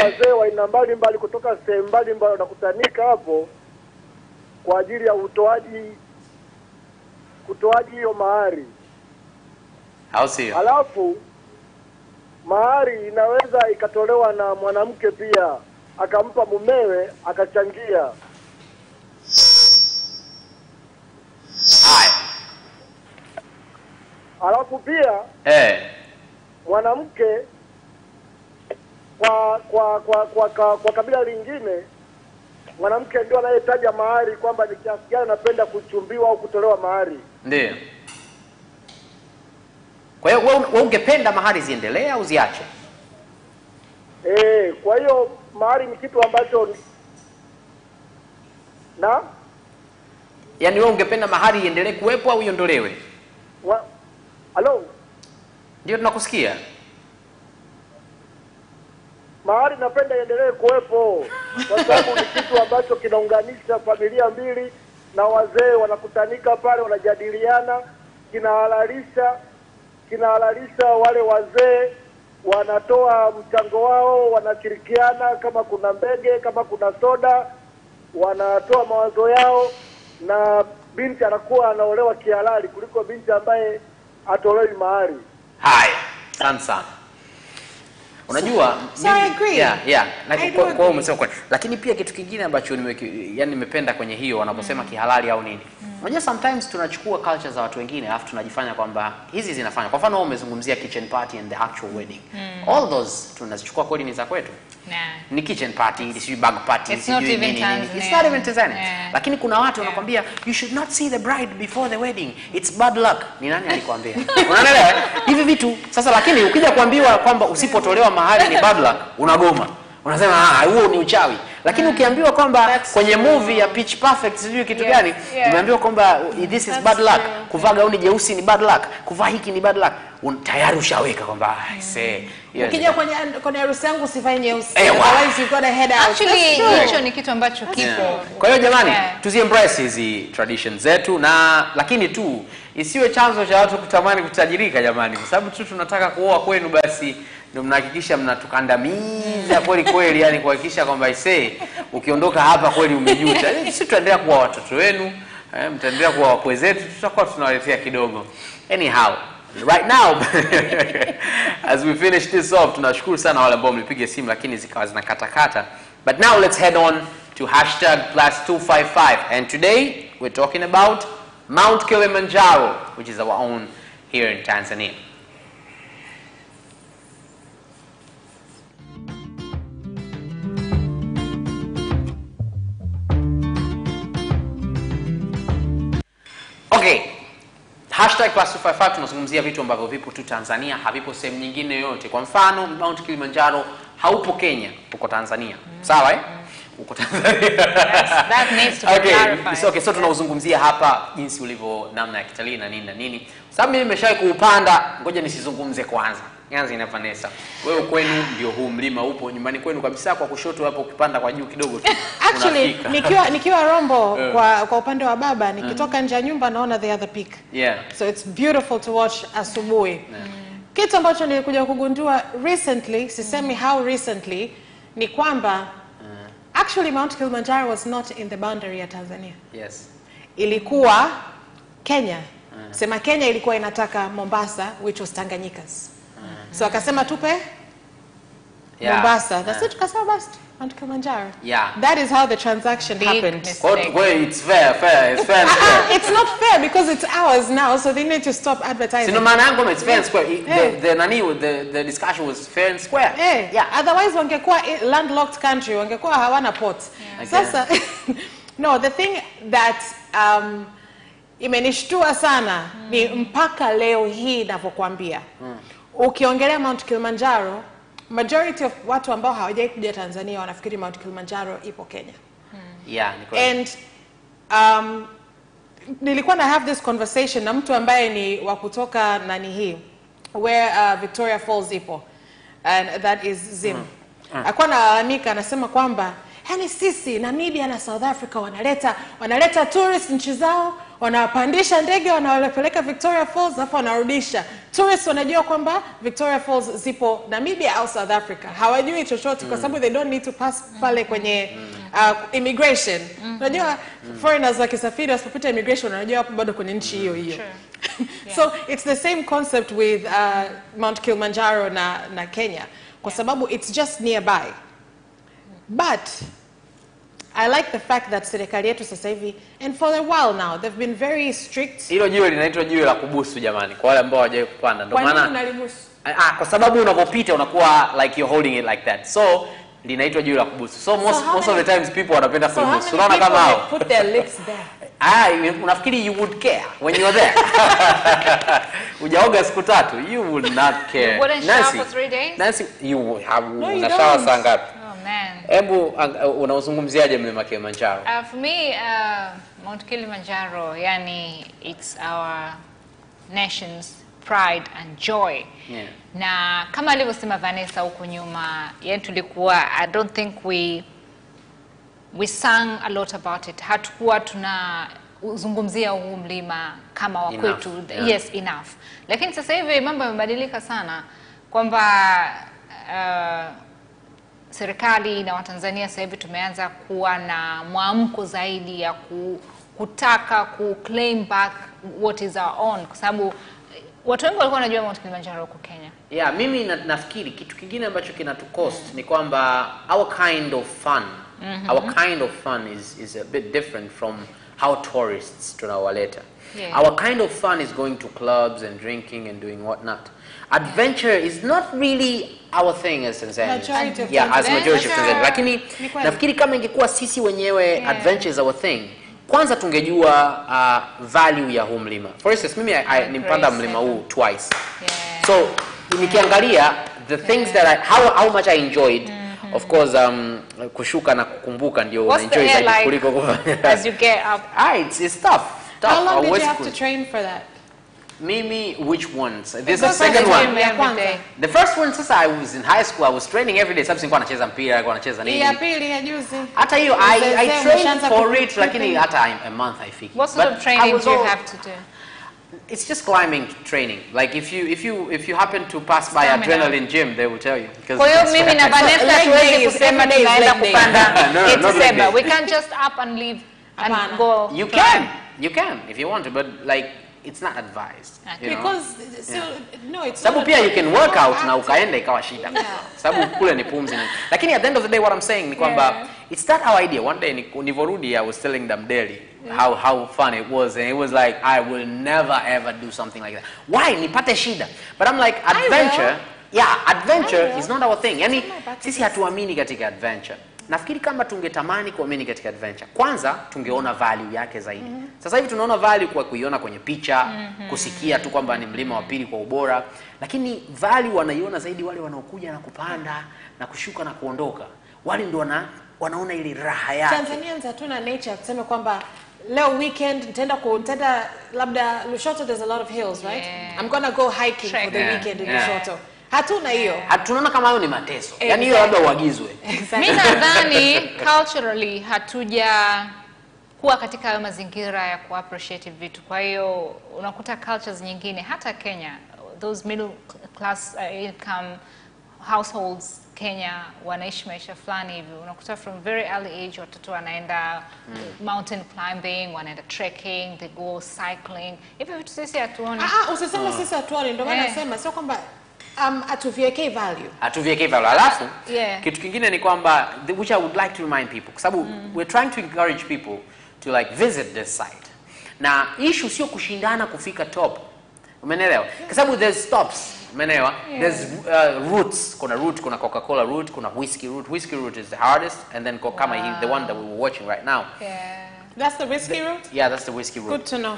wazee wa aina mbalimbali kutoka sehemu mbalimbali wanakutanika hapo kwa ajili ya kutoaji hiyo mahari. Au sio? Alafu mahari inaweza ikatolewa na mwanamke pia akampa mumewe akachangia. Alafu pia mwanamke kwa kabila lingine mwanamke ndio anayetaja mahari kwamba ni kiasi gani anapenda kuchumbiwa au kutolewa mahari. Ndio. Kwa hiyo wewe ungependa mahari ziendelee au ziache? Kwa hiyo mahari ni kitu ambacho yaani wewe ungependa mahari iendelee kuwepo au iondolewe? Hello? Ndio tunakusikia. Mahari napenda iendelee kuwepo kwa sababu ni kitu ambacho kinaunganisha familia mbili na wazee wanakutanika pale wanajadiliana, kinahalalisha wale wazee wanatoa mchango wao, wanashirikiana, kama kuna mbege, kama kuna soda, wanatoa mawazo yao, na binti anakuwa anaolewa kihalali kuliko binti ambaye atolewi mahari. Haya, asante sana. Unajua kwa umesema kwa, lakini pia kitu kingine ambacho nimependa kwenye hiyo wanaposema kihalali au nini. Unajua sometimes tunachukua culture za watu wengine alafu tunajifanya kwamba hizi zinafanya. Kwa mfano umezungumzia kitchen party and the actual wedding. All those tunazichukua kweli ni za kwetu. Ni kitchen party, ni bag party, it's not even Tanzania. Lakini kuna watu wanakuambia you should not see the bride before the wedding. It's bad luck. Ni nani alikwambia? Unaelewa? Hivi vitu. Sasa lakini ukija kuambiwa kwamba usipotolewa mahali ni bad luck, unagoma. Unasema huo ni uchawi. Lakini ukiambiwa kwamba kwenye movie ya Pitch Perfect sijui kitu gani, umeambiwa kwamba this is bad luck. Kuvaa gauni jeusi ni bad luck. Kuvaa hiki ni bad luck. Tayari ushaweka kwamba ukija kwenye harusi yangu usifanye nyeusi. Otherwise you got a head out. Actually hicho ni kitu ambacho kipo. Kwa hiyo jamani, tuzi embrace hizi traditions zetu na lakini tu isiwe chanzo cha watu kutamani kutajirika jamani, kwa sababu tu tunataka kuoa kwenu basi ndio mnahakikisha mnatukandamiza kweli yani kuhakikisha kwamba ukiondoka hapa kweli umejuta. Sisi tutaendelea kuwa watoto wenu, mtaendelea kuwa wakwe zetu, tutakuwa tunawaletea kidogo. Anyhow, right now as we finish this off, tunashukuru sana wale ambao mlipiga simu lakini zikawa zinakatakata. But now let's head on to #+255 and today we're talking about Mount Kilimanjaro, which is our own here in Tanzania. Okay, #+255 tunazungumzia vitu ambavyo vipo tu Tanzania, havipo sehemu nyingine yoyote. Kwa mfano, Mount Kilimanjaro haupo Kenya, uko Tanzania. Sawa Uko Tanzania. Yes, that needs to be clarified. Okay, so tunauzungumzia hapa jinsi ulivyo namna ya kitalii na nini. Sababu mimi nimeshawahi kuupanda, ngoja nisizungumze kwanza. Nyanza na Vanessa. Wewe kwenu ndio huu mlima upo nyumbani kwenu kabisa, kwa kushoto hapo ukipanda kwa juu kidogo tu. Actually nikiwa Rombo kwa upande wa baba nikitoka nje ya nyumba naona the other peak. So it's beautiful to watch asubuhi. Kitu ambacho nilikuja kugundua recently, sisemi how recently, ni kwamba actually Mount Kilimanjaro was not in the boundary ya Tanzania. Yes. Ilikuwa Kenya. Sema Kenya ilikuwa inataka Mombasa, which was Tanganyika's. So akasema tupe Mombasa. That's it, tukasema basi Mount Kilimanjaro. That is how the transaction happened. Well, it's fair. It's fair and square. It's not fair because it's ours now, so they need to stop advertising. Sino maana yangu it's fair and square. The discussion was fair and square. Otherwise wangekuwa landlocked country, wangekuwa hawana port. Sasa no, the thing that imenishtua sana ni mpaka leo hii ninavyokuambia. Ukiongelea Mount Kilimanjaro, majority of watu ambao hawajai kuja Tanzania wanafikiri Mount Kilimanjaro ipo Kenya. And nilikuwa na have this conversation na mtu ambaye ni wa kutoka where Victoria Falls ipo, and that is Zim. Alikuwa analalamika, anasema kwamba yani sisi Namibia na South Africa wanaleta tourists nchi zao, wanawapandisha ndege, wanawapeleka Victoria Falls, hapo wanarudisha. Tourists wanajua kwamba Victoria Falls zipo Namibia au South Africa. Hawajui chochote kwa sababu they don't need to pass pale kwenye immigration. Unajua foreigners wakisafiri wasipopita immigration wanajua hapo bado kwenye nchi hiyo. So it's the same concept with Mount Kilimanjaro na Kenya, kwa sababu it's just nearby. But I like the fact that serikali yetu sasa hivi, and for a while now, they've been very strict. Hilo jiwe linaitwa jiwe la kubusu jamani, kwa wale ambao hawajawahi kupanda. Ndio maana kwa nini unalibusu? Kwa sababu unapopita unakuwa like you're holding it like that. So linaitwa jiwe la kubusu. So most of the times people wanapenda kubusu. Unaona kama hao put their lips there. Unafikiri you would care when you're there? Ujaoga siku 3, you would not care. You wouldn't shower for 3 days? Nancy, you have unashawa saa ngapi? Man. Hebu unauzungumziaje mlima Kilimanjaro? For me, Mount Kilimanjaro, yani it's our nation's pride and joy. Na kama alivyosema Vanessa huko nyuma, yani tulikuwa, I don't think we sang a lot about it. Hatukuwa tunazungumzia huu mlima kama wa kwetu. Yes, enough. Lakini sasa hivi mambo yamebadilika sana, kwamba serikali na Watanzania sasa hivi tumeanza kuwa na mwamko zaidi ya kutaka ku claim back what is our own, kwa sababu watu wengi walikuwa wanajua Mount Kilimanjaro huko Kenya. Yeah, mimi nafikiri kitu kingine ambacho kinatucost ni kwamba our kind of fun is a bit different from how tourists tunawaleta. Our kind of fun is going to clubs and drinking and doing whatnot. Adventure is not really our thing as Tanzanians. As majority of Tanzanians. Lakini nafikiri kama ingekuwa sisi wenyewe adventure is our thing, kwanza tungejua value ya huu mlima. For instance, mimi nimpanda mlima huu twice. So nikiangalia the things that how much I enjoyed, of course kushuka na kukumbuka ndio unaenjoy zaidi kuliko kufanya. As you get up. It's tough. How long did you have to train for that? Mimi, which ones? This is the second one. The first one, since I was in high school, I was training every day. Sababu nilikuwa nacheza mpira, nilikuwa nacheza nini. Ya pili ya juzi. Hata hiyo I trained for it, lakini hata a month I think. What sort of training do you have to do? It's just climbing training. Like if you happen to pass by Adrenaline Gym, they will tell you. Kwa hiyo mimi na Vanessa tuweze kusema tunaenda kupanda 87. We can't just up and leave and go. You can if you want to, but like it's not advised. Because it's sababu pia you can work out na ukaenda ikawa shida. Sababu kule ni pumzi. Lakini at the end of the day what I'm saying ni kwamba it's not our idea. One day nivorudi I was telling them daily how fun it was, and it was like I will never ever do something like that. Why? Nipate shida. But I'm like adventure. Adventure is not our thing. Yani sisi hatuamini katika adventure. Nafikiri kama tungetamani kuamini katika adventure, kwanza tungeona value yake zaidi. Sasa hivi tunaona value kwa kuiona kwenye picha, kusikia tu kwamba ni mlima wa pili kwa ubora, lakini value wanaiona zaidi wale wanaokuja na kupanda na kushuka na kuondoka. Wale ndio wanaona ile raha yake. Tanzanians hatuna nature kusema kwamba leo weekend nitaenda labda Lushoto, there's a lot of hills, right? I'm going to go hiking for the weekend in Lushoto. Hatuna hiyo. Hatunaona kama hayo ni mateso. Yaani hiyo labda uagizwe. Mimi nadhani culturally hatuja kuwa katika hayo mazingira ya ku-appreciate vitu. Kwa hiyo unakuta cultures nyingine hata Kenya, those middle class income households Kenya wanaishi maisha fulani hivi. Unakuta from very early age watoto wanaenda mountain climbing, wanaenda trekking, they go cycling. Hivi vitu sisi hatuoni. Usisema sisi hatuoni, ndio maana nasema sio kwamba atuviekei value. Atuviekei value. Alafu kitu kingine ni kwamba which I would like to remind people, kwa sababu we're trying to encourage people to like visit this site. Na issue sio kushindana kufika top. Umeelewa? Kwa sababu there's stops. Umeelewa? There's routes. Kuna route, kuna Coca-Cola route, kuna whiskey route. Whiskey route is the hardest, and then kama the one that we were watching right now. That's the whiskey route? Yeah, that's the whiskey route. Good to know.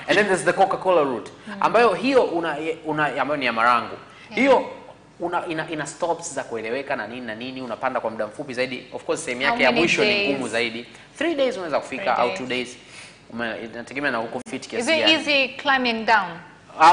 And then there's the Coca-Cola route. Ambayo hiyo ambayo ni ya Marangu. Hiyo ina stops za kueleweka na nini, unapanda kwa muda mfupi zaidi. Of course sehemu yake ya mwisho ni ngumu zaidi. 3 days unaweza kufika au 2 days. Inategemea na uko fit kiasi gani. Is it easy climbing down?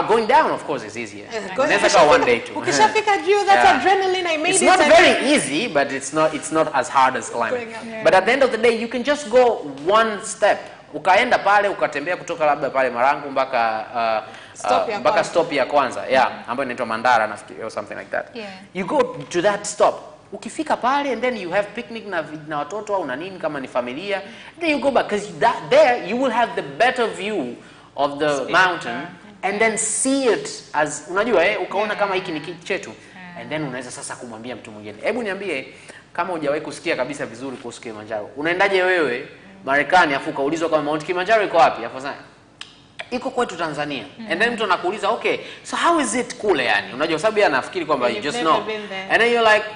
Going down, of course, is easier. Never go one day too. Ukishafika juu, that's adrenaline. I made it's it. It's not very easy, but it's not as hard as climbing. But at the end of the day, you can just go one step. Ukaenda pale, ukatembea kutoka labda pale Marangu mpaka stop ya kwanza. Ambayo inaitwa Mandara nafikiri or something like that. You go to that stop. Ukifika pale and then you have picnic na watoto au na nini kama ni familia, then you go back because there you will have the better view of the mountain. And then see it as unajua ukaona kama hiki ni kitu chetu, and then unaweza sasa kumwambia mtu mwingine, hebu niambie kama hujawahi kusikia kabisa vizuri kuhusu Kilimanjaro, unaendaje wewe Marekani afu kaulizwa kama Mount Kilimanjaro iko wapi, afu sasa iko kwetu Tanzania. And then mtu anakuuliza okay, so how is it kule yani, unajua sababu yeye anafikiri kwamba you just know, and then you're like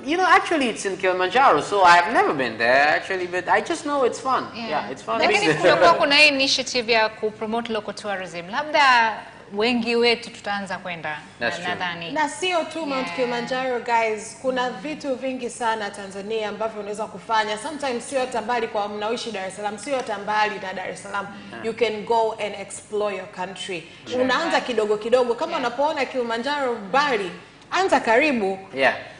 you know, actually it's in Kilimanjaro, so I have never been there actually, but I just know it's fun. It's fun. Lakini kuna initiative ya kupromote local tourism. Labda wengi wetu tutaanza kwenda nadhani. Na sio tu Mount Kilimanjaro guys, kuna vitu vingi sana Tanzania ambavyo unaweza kufanya. Sometimes sio tambali kwa mnaoishi Dar es Salaam, sio tambali na Dar es Salaam. You can go and explore your country. Unaanza kidogo kidogo, kama unapoona Kilimanjaro mbali, anza karibu.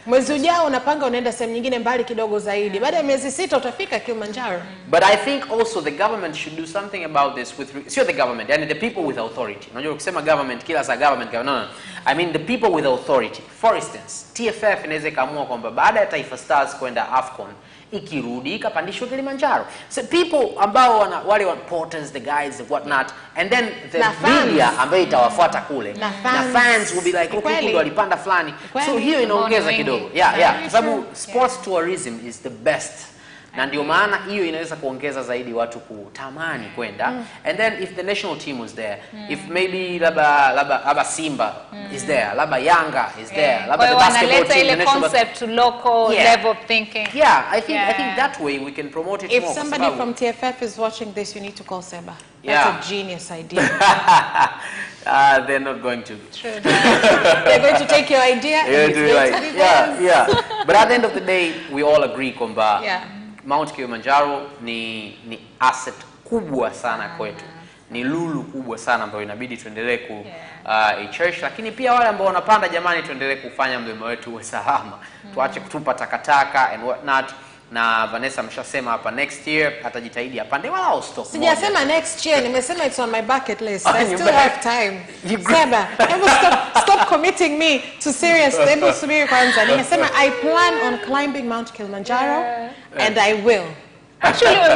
Mwezi ujao unapanga unaenda sehemu nyingine mbali kidogo zaidi. Baada ya miezi 6 utafika Kilimanjaro. But I think also the government should do something about this with the government, and the people with authority. Unajua ukisema government kila saa government, no. I mean the people with authority. For instance, TFF inaweza kaamua kwamba baada ya Taifa Stars kwenda AFCON ikirudi ikapandishwa Kilimanjaro. So people ambao wale porters, the guides, the whatnot, and then the media ambayo itawafuata kule. Na fans will be like, okay, ndo walipanda fulani. So hiyo inaongeza kidogo. Yeah. Kwa sababu sports tourism is the best. Na ndio maana hiyo inaweza kuongeza zaidi watu kutamani kwenda. And then if the national team was there, if maybe laba Simba is there, laba Yanga is there, laba the basketball team, the concept to local level of thinking. Yeah, I think that way we can promote it more. If somebody from TFF is watching this, you need to call Seba. Yeah. That's a genius idea. They're not going to. True. They're going to take your idea and it's going to be theirs. Yeah. But at the end of the day, we all agree kwamba Mount Kilimanjaro ni asset kubwa sana kwetu. Ni lulu kubwa sana ambayo inabidi tuendelee cherish, lakini pia wale ambao wanapanda, jamani, tuendelee kufanya mlima wetu uwe salama. Tuache kutupa takataka and what not. Na Vanessa ameshasema hapa next year atajitahidi apande wala stop. Sijasema next year, nimesema it's on my bucket list. I still have time. Seba, stop committing me to serious. Hebu subiri kwanza. Nimesema I plan on climbing Mount Kilimanjaro and I will. Actually, we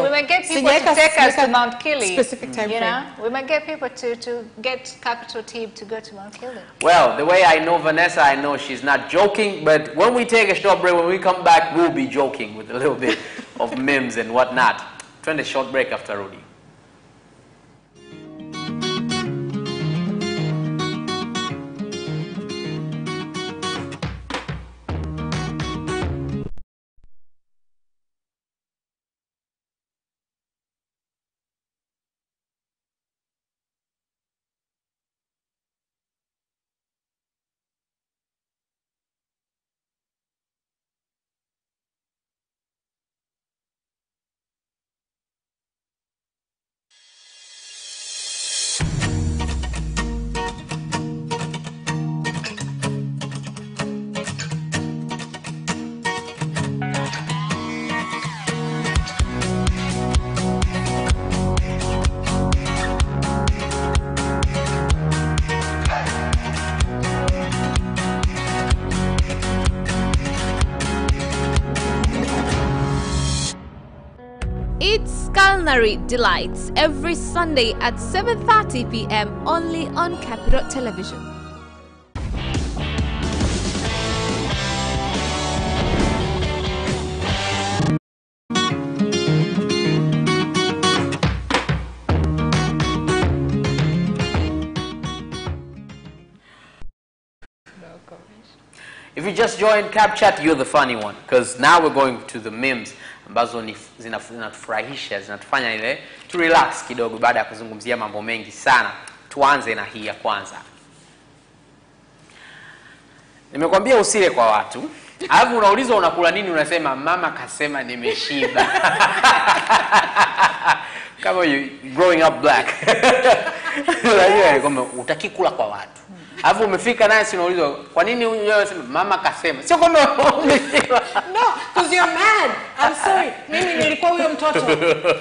might get people to take us to Mount Kili. Specific time frame. We might get people to get capital team to go to Mount Kili. Well, the way I know Vanessa, I know she's not joking. But when we take a short break, when we come back, we'll be joking with a little bit of memes and whatnot. Turn the short break after Rudy. It's Culinary Delights every Sunday at 7:30 p.m. only on Capital Television. If you just joined CapChat, you're the funny one, because now we're going to the memes ambazo zinatufurahisha, zinatufanya ile to relax kidogo baada ya kuzungumzia mambo mengi sana. Tuanze na hii ya kwanza. Nimekwambia usile kwa watu, alafu unaulizwa unakula nini, unasema mama kasema nimeshiba. Kama you growing up black. Unajua kwamba utaki kula kwa watu. Alafu umefika naye si unaulizwa kwa nini unasema mama kasema. Sio kwamba umeshiba. No, because you're mad. I'm sorry. Mimi nilikuwa huyo mtoto.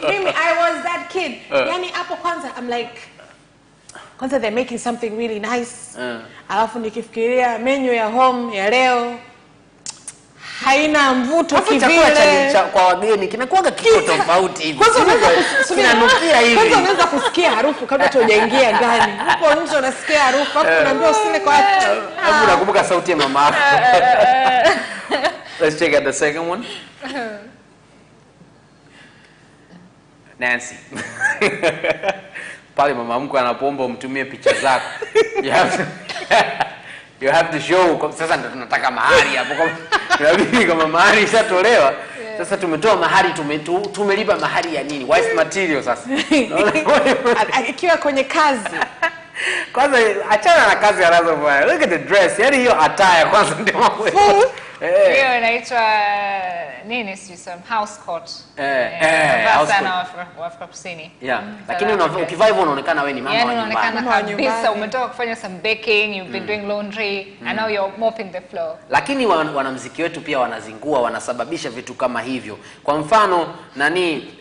Mimi I was that kid. Yani hapo kwanza I'm like kwanza they're making something really nice. Alafu nikifikiria menu ya home ya leo haina mvuto kivile. Chakula kwa wageni kinakuwa kiko tofauti hivi. Kwanza unanukia hivi. Kwanza unaweza kusikia harufu kabla hujaingia ndani. Hapo nje unasikia harufu, hapo unaambiwa usile kwa watu. Hapo unakumbuka sauti ya mama yako. Let's check out the second one. Nancy. Pale mama mkwe anapoomba umtumie picha zako. You have to show. Sasa ndo tunataka mahari hapo kama tunabidi kama mahari ishatolewa. Sasa tumetoa mahari, tumelipa mahari ya nini? Wife material sasa. Akiwa kwenye kazi. Kwanza achana na kazi anazofanya. Look at the dress. Yaani hiyo attire kwanza ndio mambo. Hiyo inaitwa nini some house coat. House Sana wa Afrika Kusini. Yeah. Lakini ukivaa hivyo unaonekana wewe ni mama wa nyumbani. Unaonekana kabisa umetoka kufanya some baking, you've been doing laundry, and now you're mopping the floor. Lakini wanamuziki wetu pia wanazingua, wanasababisha vitu kama hivyo. Kwa mfano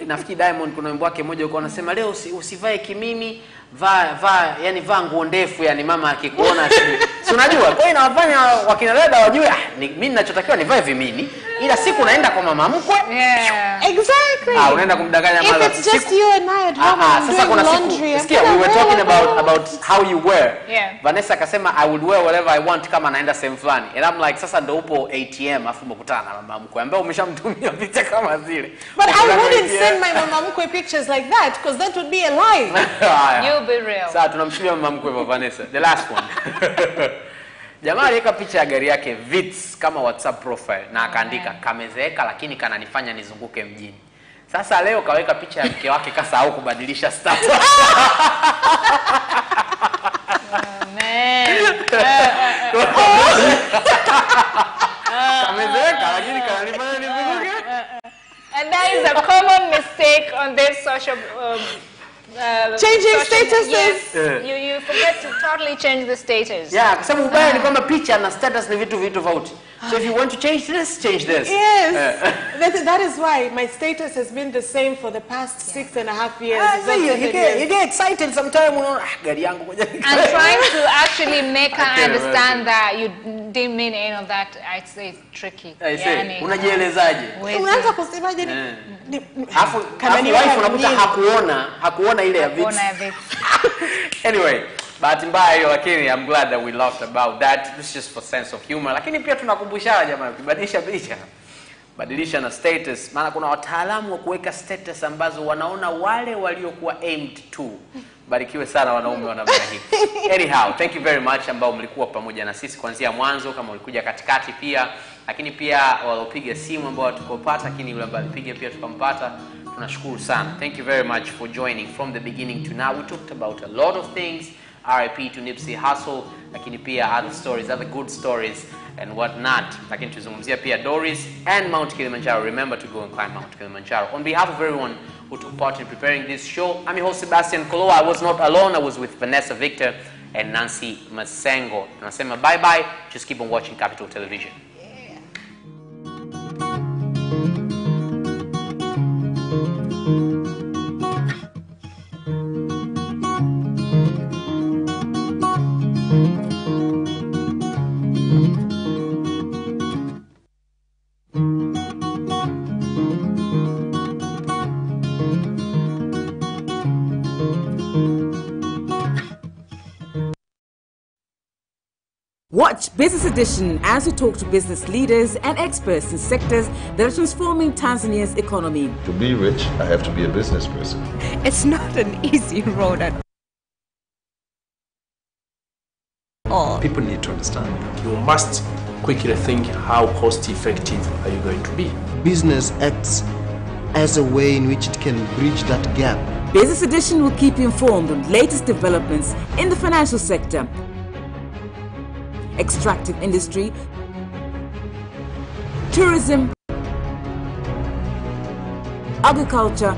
nafikiri Diamond kuna wimbo wake mmoja uko anasema leo usivae kimini, vaa nguo ndefu, yani mama akikuona si unajua. Kwa hiyo inawafanya wakina dada wajue mimi ninachotakiwa nivae vimini, ila siku naenda kwa mama mkwe. Yeah. Exactly. Unaenda kumdanganya mama. If it's just you and I at home sasa kuna laundry. Sikia, we were talking about how you wear. Yeah. Vanessa akasema I would wear whatever I want kama naenda sehemu fulani. And I'm like, sasa ndo upo ATM afu umekutana na mama mkwe ambaye umeshamtumia picha kama zile. But I wouldn't send my mama mkwe pictures like that because that would be a lie. You'll be real. Sasa tunamshikia mama mkwe wa Vanessa. The last one. Jamaa aliweka picha ya gari yake Vitz kama WhatsApp profile na akaandika kamezeeka lakini kananifanya nizunguke mjini. Sasa leo kaweka picha ya mke wake kasahau kubadilisha status. Kamezeeka lakini kananifanya nizunguke. And that is a common mistake on this social changing statuses. Yes. You forget to totally change the status. Yeah, kwa sababu ubaya ni kwamba picha na status ni vitu tofauti. So if you want to change this, change this. Yes. That is why my status has been the same for the past 6.5 years. You get excited sometimes gari yangu ngoja. And trying to actually make her understand that you didn't mean any of that, I'd say it's tricky. Yani unajielezaje? Unaanza kusemaje Afu wife unakuta hakuona ile ya Vitz. Anyway, bahati mbaya hiyo, lakini I'm glad that we laughed about that. This is just for sense of humor. Lakini pia tunakumbushana jamani, ukibadilisha picha badilisha na status, maana kuna wataalamu wa kuweka status ambazo wanaona wale waliokuwa aimed to. Barikiwe sana wanaume wa namna hii. Anyhow, thank you very much ambao mlikuwa pamoja na sisi kuanzia mwanzo, kama ulikuja katikati pia, lakini pia walopiga simu ambao tukopata, lakini yule ambaye alipiga pia tukampata. Tunashukuru sana. Thank you very much for joining from the beginning to now. We talked about a lot of things. RIP to Nipsey Hussle, lakini pia other stories, other good stories and what not. Lakini tuzungumzia pia Doris and Mount Kilimanjaro. Remember to go and climb Mount Kilimanjaro. On behalf of everyone who took part in preparing this show, I'm your host Sebastian Kolo. I was not alone. I was with Vanessa Victor and Nancy Masengo. Tunasema bye bye. Just keep on watching Capital Television. Watch Business Edition as we talk to business leaders and experts in sectors that are transforming Tanzania's economy. To be rich, I have to be a business person. It's not an easy road at all. People need to understand. You must quickly think how cost effective are you going to be. Business acts as a way in which it can bridge that gap. Business Edition will keep you informed on latest developments in the financial sector, extractive industry, tourism, agriculture,